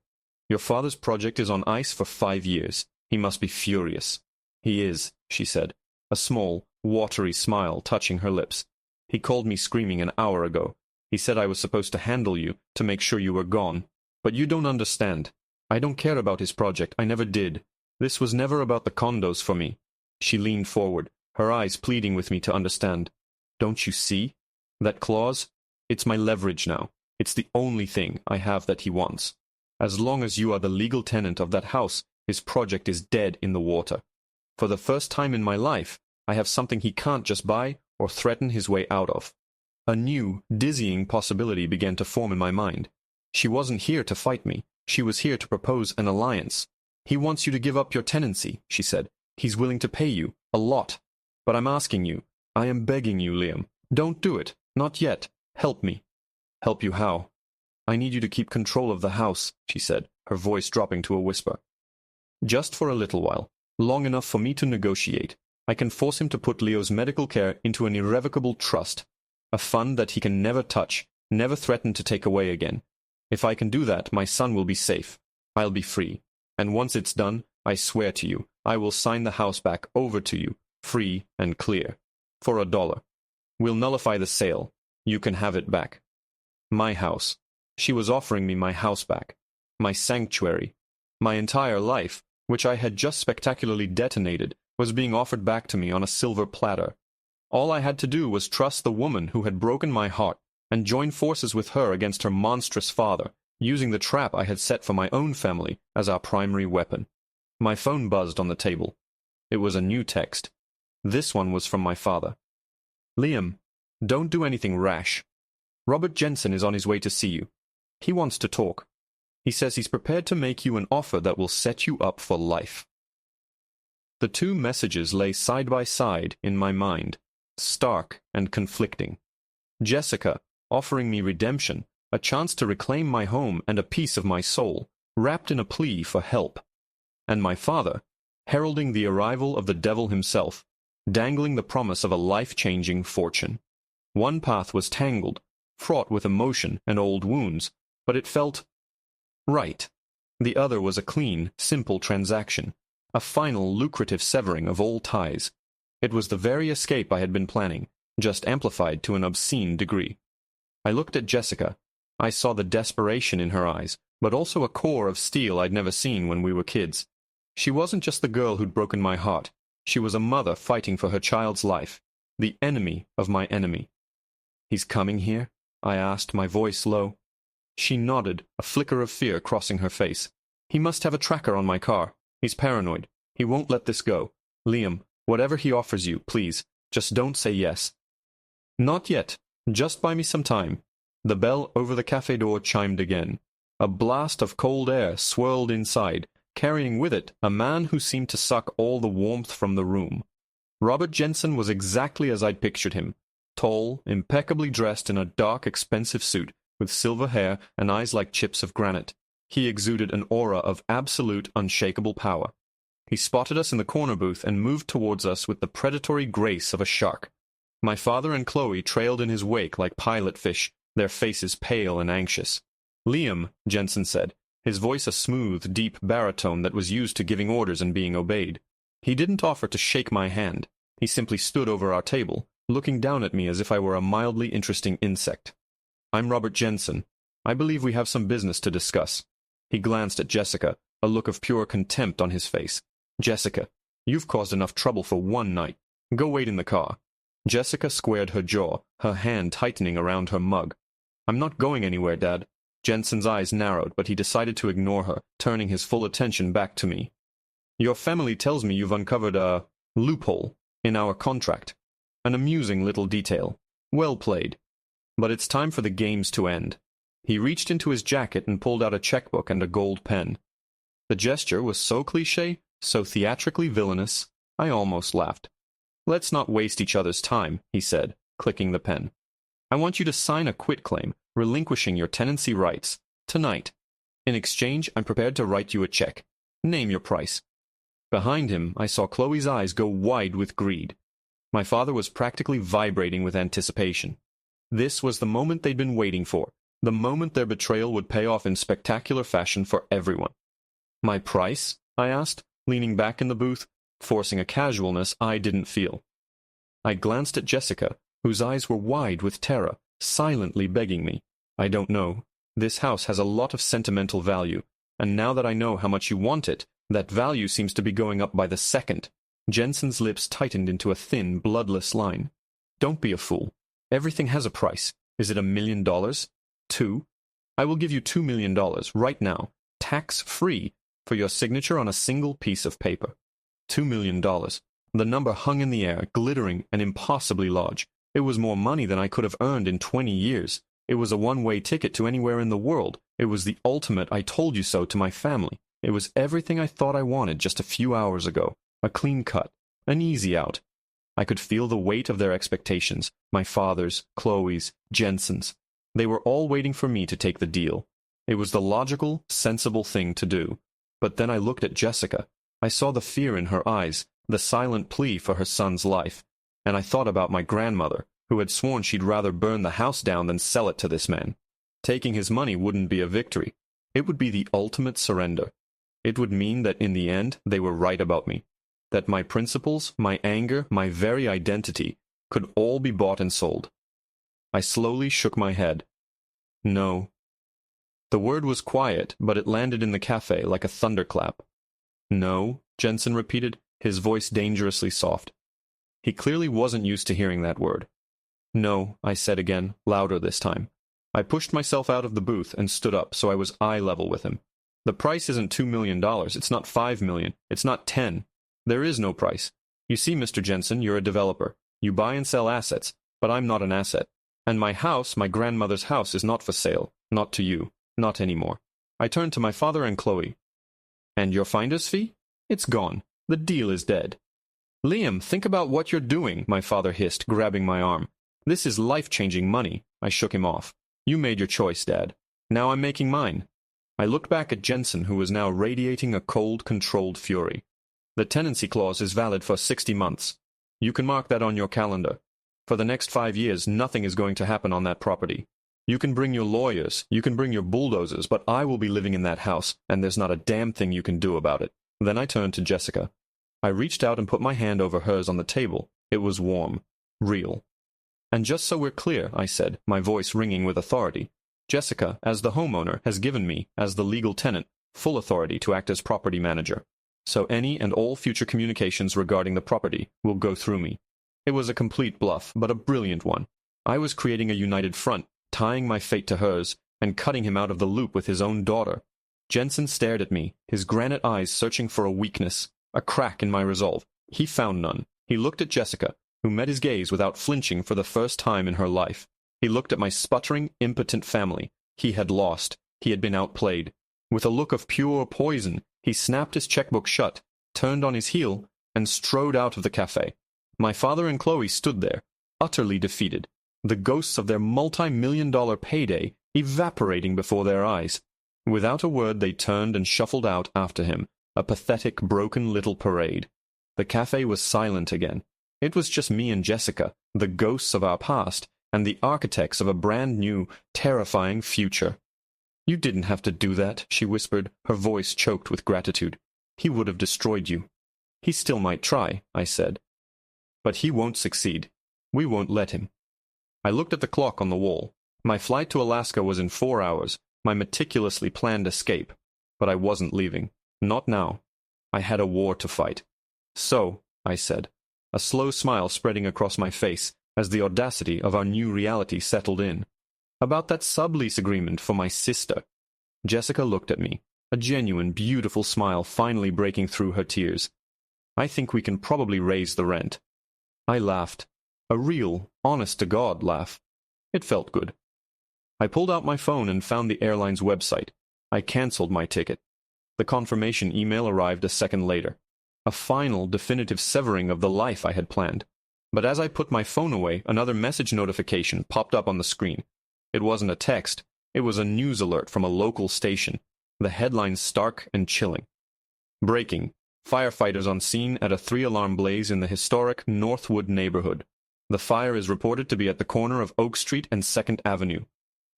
[SPEAKER 1] Your father's project is on ice for 5 years. He must be furious." "He is," she said, a small, watery smile touching her lips. "He called me screaming an hour ago. He said I was supposed to handle you, to make sure you were gone. But you don't understand. I don't care about his project. I never did. This was never about the condos for me." She leaned forward, her eyes pleading with me to understand. "Don't you see? That clause? It's my leverage now. It's the only thing I have that he wants. As long as you are the legal tenant of that house, his project is dead in the water. For the first time in my life, I have something he can't just buy or threaten his way out of." A new, dizzying possibility began to form in my mind. She wasn't here to fight me. She was here to propose an alliance. "He wants you to give up your tenancy," she said. "He's willing to pay you, a lot. But I'm asking you, I am begging you, Liam, don't do it. Not yet. Help me." "Help you how?" "I need you to keep control of the house," she said, her voice dropping to a whisper. "Just for a little while, long enough for me to negotiate. I can force him to put Leo's medical care into an irrevocable trust, a fund that he can never touch, never threaten to take away again. If I can do that, my son will be safe. I'll be free. And once it's done, I swear to you, I will sign the house back over to you, free and clear, for $1. We'll nullify the sale. You can have it back. My house. She was offering me my house back. My sanctuary. My entire life, which I had just spectacularly detonated, was being offered back to me on a silver platter. All I had to do was trust the woman who had broken my heart and join forces with her against her monstrous father, using the trap I had set for my own family as our primary weapon. My phone buzzed on the table. It was a new text. This one was from my father. "Liam, don't do anything rash. Robert Jensen is on his way to see you. He wants to talk. He says he's prepared to make you an offer that will set you up for life." The two messages lay side by side in my mind, stark and conflicting. Jessica, offering me redemption, a chance to reclaim my home and a piece of my soul, wrapped in a plea for help. And my father, heralding the arrival of the devil himself, dangling the promise of a life-changing fortune. One path was tangled, fraught with emotion and old wounds, but it felt right. The other was a clean, simple transaction, a final lucrative severing of all ties. It was the very escape I had been planning, just amplified to an obscene degree. I looked at Jessica. I saw the desperation in her eyes, but also a core of steel I'd never seen when we were kids. She wasn't just the girl who'd broken my heart. She was a mother fighting for her child's life, the enemy of my enemy. "He's coming here?" I asked, my voice low. She nodded, a flicker of fear crossing her face. "He must have a tracker on my car. He's paranoid. He won't let this go. Liam, whatever he offers you, please, just don't say yes." "Not yet. Just buy me some time." The bell over the cafe door chimed again. A blast of cold air swirled inside, carrying with it a man who seemed to suck all the warmth from the room. Robert Jensen was exactly as I'd pictured him. Tall, impeccably dressed in a dark, expensive suit, with silver hair and eyes like chips of granite. He exuded an aura of absolute, unshakable power. He spotted us in the corner booth and moved towards us with the predatory grace of a shark. My father and Chloe trailed in his wake like pilot fish, their faces pale and anxious. "Liam," Jensen said, his voice a smooth, deep baritone that was used to giving orders and being obeyed. He didn't offer to shake my hand. He simply stood over our table, looking down at me as if I were a mildly interesting insect. "I'm Robert Jensen. I believe we have some business to discuss." He glanced at Jessica, a look of pure contempt on his face. "Jessica, you've caused enough trouble for one night. Go wait in the car." Jessica squared her jaw, her hand tightening around her mug. "I'm not going anywhere, Dad." Jensen's eyes narrowed, but he decided to ignore her, turning his full attention back to me. "Your family tells me you've uncovered a loophole in our contract. An amusing little detail. Well played. But it's time for the games to end." He reached into his jacket and pulled out a checkbook and a gold pen. The gesture was so cliché, so theatrically villainous, I almost laughed. "Let's not waste each other's time," he said, clicking the pen. "I want you to sign a quitclaim, relinquishing your tenancy rights, tonight. In exchange, I'm prepared to write you a check. Name your price." Behind him, I saw Chloe's eyes go wide with greed. My father was practically vibrating with anticipation. This was the moment they'd been waiting for, the moment their betrayal would pay off in spectacular fashion for everyone. "My price?" I asked, leaning back in the booth, forcing a casualness I didn't feel. I glanced at Jessica, whose eyes were wide with terror, silently begging me. I don't know. This house has a lot of sentimental value, and now that I know how much you want it, that value seems to be going up by the second. Jensen's lips tightened into a thin, bloodless line. Don't be a fool. Everything has a price. Is it $1 million? 2? I will give you $2 million right now, tax-free, for your signature on a single piece of paper. $2 million. The number hung in the air, glittering and impossibly large. It was more money than I could have earned in 20 years. It was a one-way ticket to anywhere in the world. It was the ultimate I told you so to my family. It was everything I thought I wanted just a few hours ago. A clean cut. An easy out. I could feel the weight of their expectations, my father's, Chloe's, Jensen's. They were all waiting for me to take the deal. It was the logical, sensible thing to do. But then I looked at Jessica. I saw the fear in her eyes, the silent plea for her son's life. And I thought about my grandmother, who had sworn she'd rather burn the house down than sell it to this man. Taking his money wouldn't be a victory. It would be the ultimate surrender. It would mean that in the end they were right about me. That my principles, my anger, my very identity could all be bought and sold. I slowly shook my head. No. The word was quiet, but it landed in the cafe like a thunderclap. No, Jensen repeated, his voice dangerously soft. He clearly wasn't used to hearing that word. No, I said again, louder this time. I pushed myself out of the booth and stood up so I was eye level with him. The price isn't $2 million, it's not $5 million, it's not 10. There is no price. You see, Mr. Jensen, you're a developer. You buy and sell assets, but I'm not an asset. And my house, my grandmother's house, is not for sale. Not to you. Not anymore. I turned to my father and Chloe. And your finder's fee? It's gone. The deal is dead. Liam, think about what you're doing, my father hissed, grabbing my arm. This is life-changing money. I shook him off. You made your choice, Dad. Now I'm making mine. I looked back at Jensen, who was now radiating a cold, controlled fury. The tenancy clause is valid for 60 months. You can mark that on your calendar. For the next 5 years, nothing is going to happen on that property. You can bring your lawyers, you can bring your bulldozers, but I will be living in that house, and there's not a damn thing you can do about it. Then I turned to Jessica. I reached out and put my hand over hers on the table. It was warm. Real. And just so we're clear, I said, my voice ringing with authority, Jessica, as the homeowner, has given me, as the legal tenant, full authority to act as property manager. So any and all future communications regarding the property will go through me. It was a complete bluff, but a brilliant one. I was creating a united front, tying my fate to hers, and cutting him out of the loop with his own daughter. Jensen stared at me, his granite eyes searching for a weakness, a crack in my resolve. He found none. He looked at Jessica, who met his gaze without flinching for the first time in her life. He looked at my sputtering, impotent family. He had lost. He had been outplayed. With a look of pure poison, he snapped his checkbook shut, turned on his heel, and strode out of the cafe. My father and Chloe stood there, utterly defeated, the ghosts of their multi-million-dollar payday evaporating before their eyes. Without a word, they turned and shuffled out after him, a pathetic, broken little parade. The cafe was silent again. It was just me and Jessica, the ghosts of our past, and the architects of a brand-new, terrifying future. You didn't have to do that, she whispered, her voice choked with gratitude. He would have destroyed you. He still might try, I said. But he won't succeed. We won't let him. I looked at the clock on the wall. My flight to Alaska was in 4 hours, my meticulously planned escape. But I wasn't leaving. Not now. I had a war to fight. So, I said, a slow smile spreading across my face as the audacity of our new reality settled in. About that sublease agreement for my sister. Jessica looked at me, a genuine, beautiful smile finally breaking through her tears. I think we can probably raise the rent. I laughed. A real, honest-to-God laugh. It felt good. I pulled out my phone and found the airline's website. I canceled my ticket. The confirmation email arrived a second later. A final, definitive severing of the life I had planned. But as I put my phone away, another message notification popped up on the screen. It wasn't a text. It was a news alert from a local station. The headline stark and chilling. Breaking. Firefighters on scene at a 3-alarm blaze in the historic Northwood neighborhood. The fire is reported to be at the corner of Oak Street and 2nd Avenue.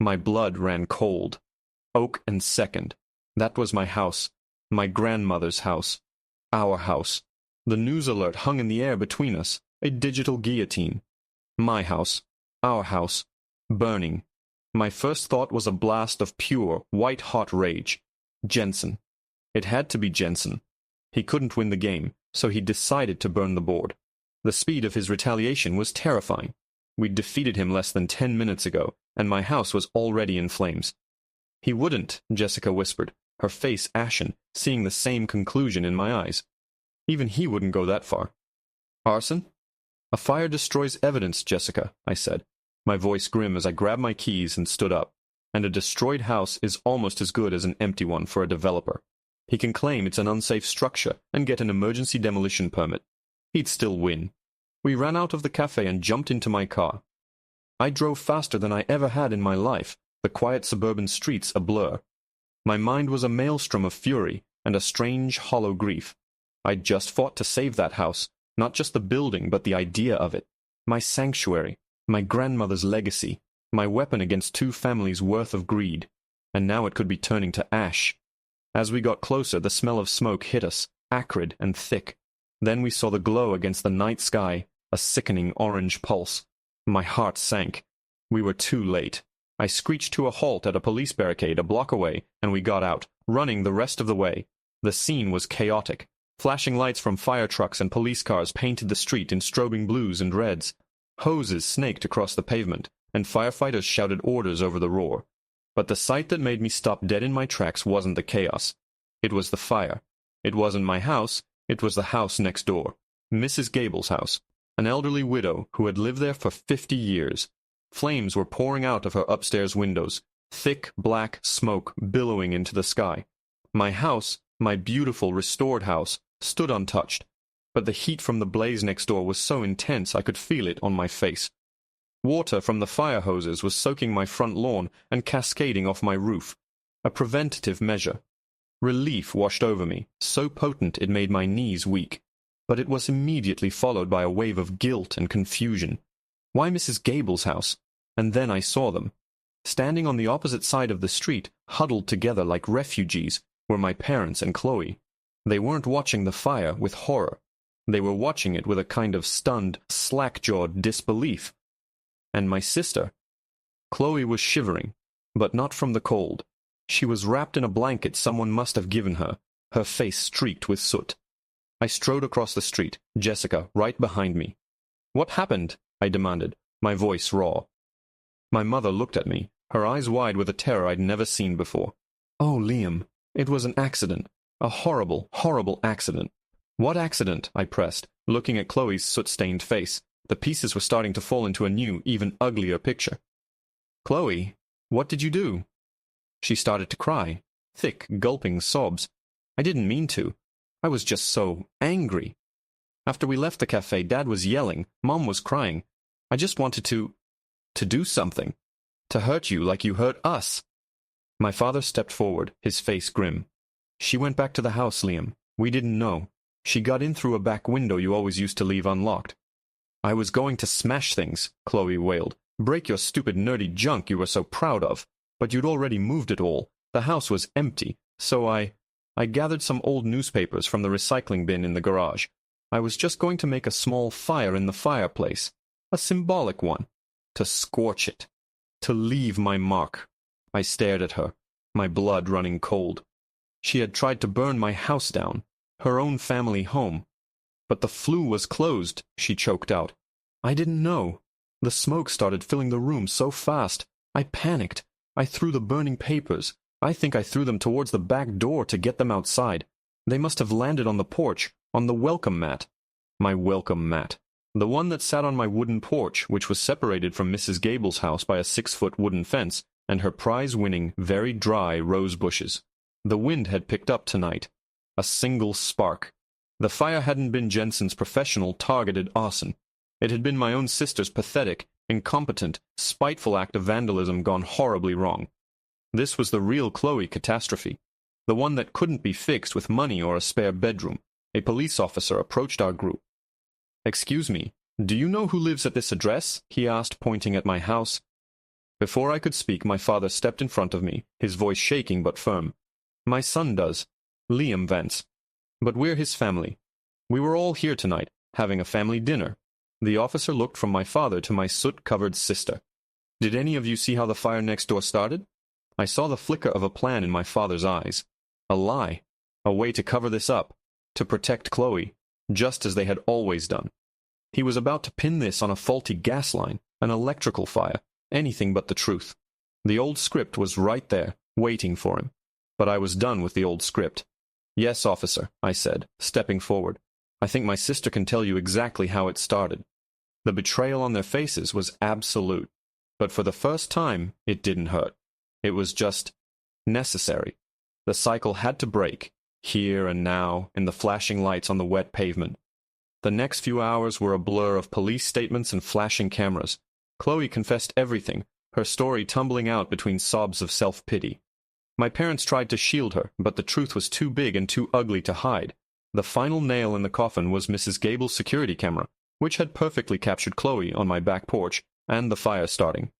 [SPEAKER 1] My blood ran cold. Oak and 2nd. That was my house. My grandmother's house. Our house. The news alert hung in the air between us. A digital guillotine. My house. Our house. Burning. My first thought was a blast of pure, white-hot rage. Jensen. It had to be Jensen. He couldn't win the game, so he decided to burn the board. The speed of his retaliation was terrifying. We'd defeated him less than 10 minutes ago, and my house was already in flames. He wouldn't, Jessica whispered, her face ashen, seeing the same conclusion in my eyes. Even he wouldn't go that far. Arson? A fire destroys evidence, Jessica, I said, my voice grim as I grabbed my keys and stood up. And a destroyed house is almost as good as an empty one for a developer. He can claim it's an unsafe structure and get an emergency demolition permit. He'd still win. We ran out of the cafe and jumped into my car. I drove faster than I ever had in my life, the quiet suburban streets a blur. My mind was a maelstrom of fury and a strange, hollow grief. I'd just fought to save that house, not just the building but the idea of it. My sanctuary, my grandmother's legacy, my weapon against 2 families' worth of greed. And now it could be turning to ash. As we got closer, the smell of smoke hit us, acrid and thick. Then we saw the glow against the night sky, a sickening orange pulse. My heart sank. We were too late. I screeched to a halt at a police barricade a block away, and we got out, running the rest of the way. The scene was chaotic. Flashing lights from fire trucks and police cars painted the street in strobing blues and reds. Hoses snaked across the pavement, and firefighters shouted orders over the roar. But the sight that made me stop dead in my tracks wasn't the chaos. It was the fire. It wasn't my house, it was the house next door. Mrs. Gable's house. An elderly widow who had lived there for 50 years. Flames were pouring out of her upstairs windows, thick black smoke billowing into the sky. My house, my beautiful restored house, stood untouched, but the heat from the blaze next door was so intense I could feel it on my face. Water from the fire hoses was soaking my front lawn and cascading off my roof. A preventative measure. Relief washed over me, so potent it made my knees weak. But it was immediately followed by a wave of guilt and confusion. Why Mrs. Gable's house? And then I saw them. Standing on the opposite side of the street, huddled together like refugees, were my parents and Chloe. They weren't watching the fire with horror. They were watching it with a kind of stunned, slack-jawed disbelief. And my sister. Chloe was shivering, but not from the cold. She was wrapped in a blanket someone must have given her, her face streaked with soot. I strode across the street, Jessica right behind me. "What happened?" I demanded, my voice raw. My mother looked at me, her eyes wide with a terror I'd never seen before. "Oh, Liam, it was an accident. A horrible, horrible accident." "What accident?" I pressed, looking at Chloe's soot-stained face. The pieces were starting to fall into a new, even uglier picture. "Chloe, what did you do?" She started to cry, thick, gulping sobs. I didn't mean to. I was just so angry. After we left the cafe, Dad was yelling, Mom was crying. I just wanted to do something. To hurt you like you hurt us. My father stepped forward, his face grim. "She went back to the house, Liam. We didn't know. She got in through a back window you always used to leave unlocked." "I was going to smash things," Chloe wailed. "Break your stupid nerdy junk you were so proud of. But you'd already moved it all. The house was empty, so I gathered some old newspapers from the recycling bin in the garage. I was just going to make a small fire in the fireplace. A symbolic one. To scorch it. To leave my mark." I stared at her, my blood running cold. She had tried to burn my house down, her own family home. "But the flue was closed," she choked out. "I didn't know. The smoke started filling the room so fast. I panicked. I threw the burning papers. I think I threw them towards the back door to get them outside. They must have landed on the porch, on the welcome mat." My welcome mat. The one that sat on my wooden porch, which was separated from Mrs. Gable's house by a 6-foot wooden fence, and her prize-winning, very dry rose bushes. The wind had picked up tonight. A single spark. The fire hadn't been Jensen's professional, targeted arson. It had been my own sister's pathetic, incompetent, spiteful act of vandalism gone horribly wrong. This was the real Chloe catastrophe. The one that couldn't be fixed with money or a spare bedroom. A police officer approached our group. "Excuse me, do you know who lives at this address?" he asked, pointing at my house. Before I could speak, my father stepped in front of me, his voice shaking but firm. "My son does. Liam Vance. But we're his family. We were all here tonight, having a family dinner. The officer looked from my father to my soot-covered sister. "Did any of you see how the fire next door started?" I saw the flicker of a plan in my father's eyes. A lie. A way to cover this up. To protect Chloe. Just as they had always done. He was about to pin this on a faulty gas line, an electrical fire, anything but the truth. The old script was right there, waiting for him. But I was done with the old script. "Yes, officer," I said, stepping forward. "I think my sister can tell you exactly how it started." The betrayal on their faces was absolute. But for the first time, it didn't hurt. It was just necessary. The cycle had to break, here and now, in the flashing lights on the wet pavement. The next few hours were a blur of police statements and flashing cameras. Chloe confessed everything, her story tumbling out between sobs of self-pity. My parents tried to shield her, but the truth was too big and too ugly to hide. The final nail in the coffin was Mrs. Gable's security camera, which had perfectly captured Chloe on my back porch, and the fire starting.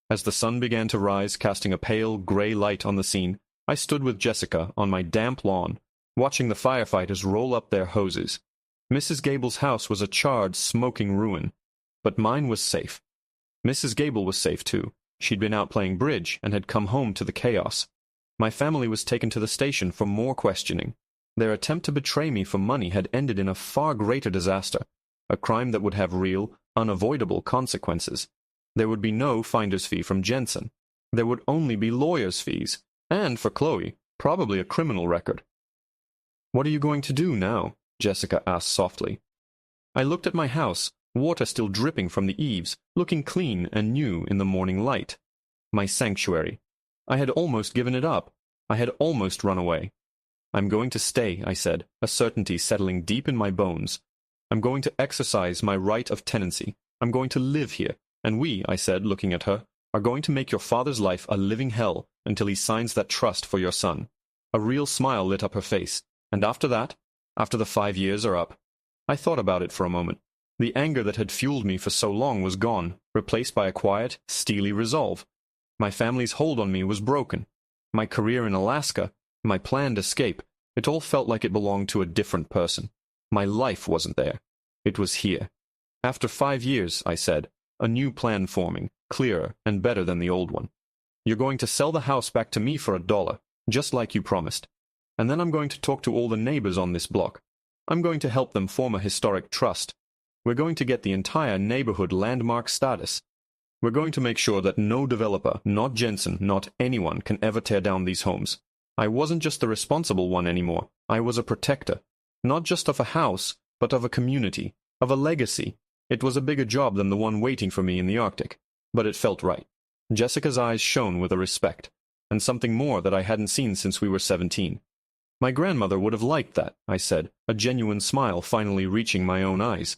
[SPEAKER 1] As the sun began to rise, casting a pale, gray light on the scene, I stood with Jessica on my damp lawn, watching the firefighters roll up their hoses. Mrs. Gable's house was a charred, smoking ruin, but mine was safe. Mrs. Gable was safe, too. She'd been out playing bridge and had come home to the chaos. My family was taken to the station for more questioning. Their attempt to betray me for money had ended in a far greater disaster, a crime that would have real, unavoidable consequences. There would be no finder's fee from Jensen. There would only be lawyer's fees, and for Chloe, probably a criminal record. "What are you going to do now?" Jessica asked softly. I looked at my house, water still dripping from the eaves, looking clean and new in the morning light. My sanctuary. I had almost given it up. I had almost run away. "I'm going to stay," I said, a certainty settling deep in my bones. "I'm going to exercise my right of tenancy. I'm going to live here. And we," I said, looking at her, "are going to make your father's life a living hell until he signs that trust for your son." A real smile lit up her face. "And after that? After the 5 years are up?" I thought about it for a moment. The anger that had fueled me for so long was gone, replaced by a quiet, steely resolve. My family's hold on me was broken. My career in Alaska, my planned escape, it all felt like it belonged to a different person. My life wasn't there. It was here. "After 5 years," I said, "a new plan forming, clearer and better than the old one. You're going to sell the house back to me for $1, just like you promised. And then I'm going to talk to all the neighbors on this block. I'm going to help them form a historic trust. We're going to get the entire neighborhood landmark status. We're going to make sure that no developer, not Jensen, not anyone, can ever tear down these homes. I wasn't just the responsible one anymore. I was a protector. Not just of a house, but of a community, of a legacy. It was a bigger job than the one waiting for me in the Arctic. But it felt right." Jessica's eyes shone with a respect, and something more that I hadn't seen since we were 17. "My grandmother would have liked that," I said, a genuine smile finally reaching my own eyes.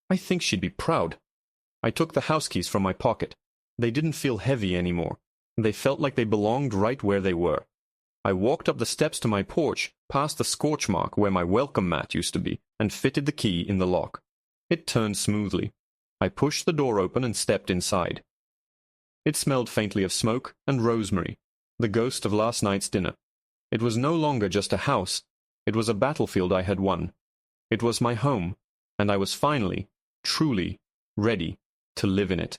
[SPEAKER 1] "I think she'd be proud." I took the house keys from my pocket. They didn't feel heavy anymore. They felt like they belonged right where they were. I walked up the steps to my porch, past the scorch mark where my welcome mat used to be, and fitted the key in the lock. It turned smoothly. I pushed the door open and stepped inside. It smelled faintly of smoke and rosemary, the ghost of last night's dinner. It was no longer just a house. It was a battlefield I had won. It was my home, and I was finally, truly, ready to live in it.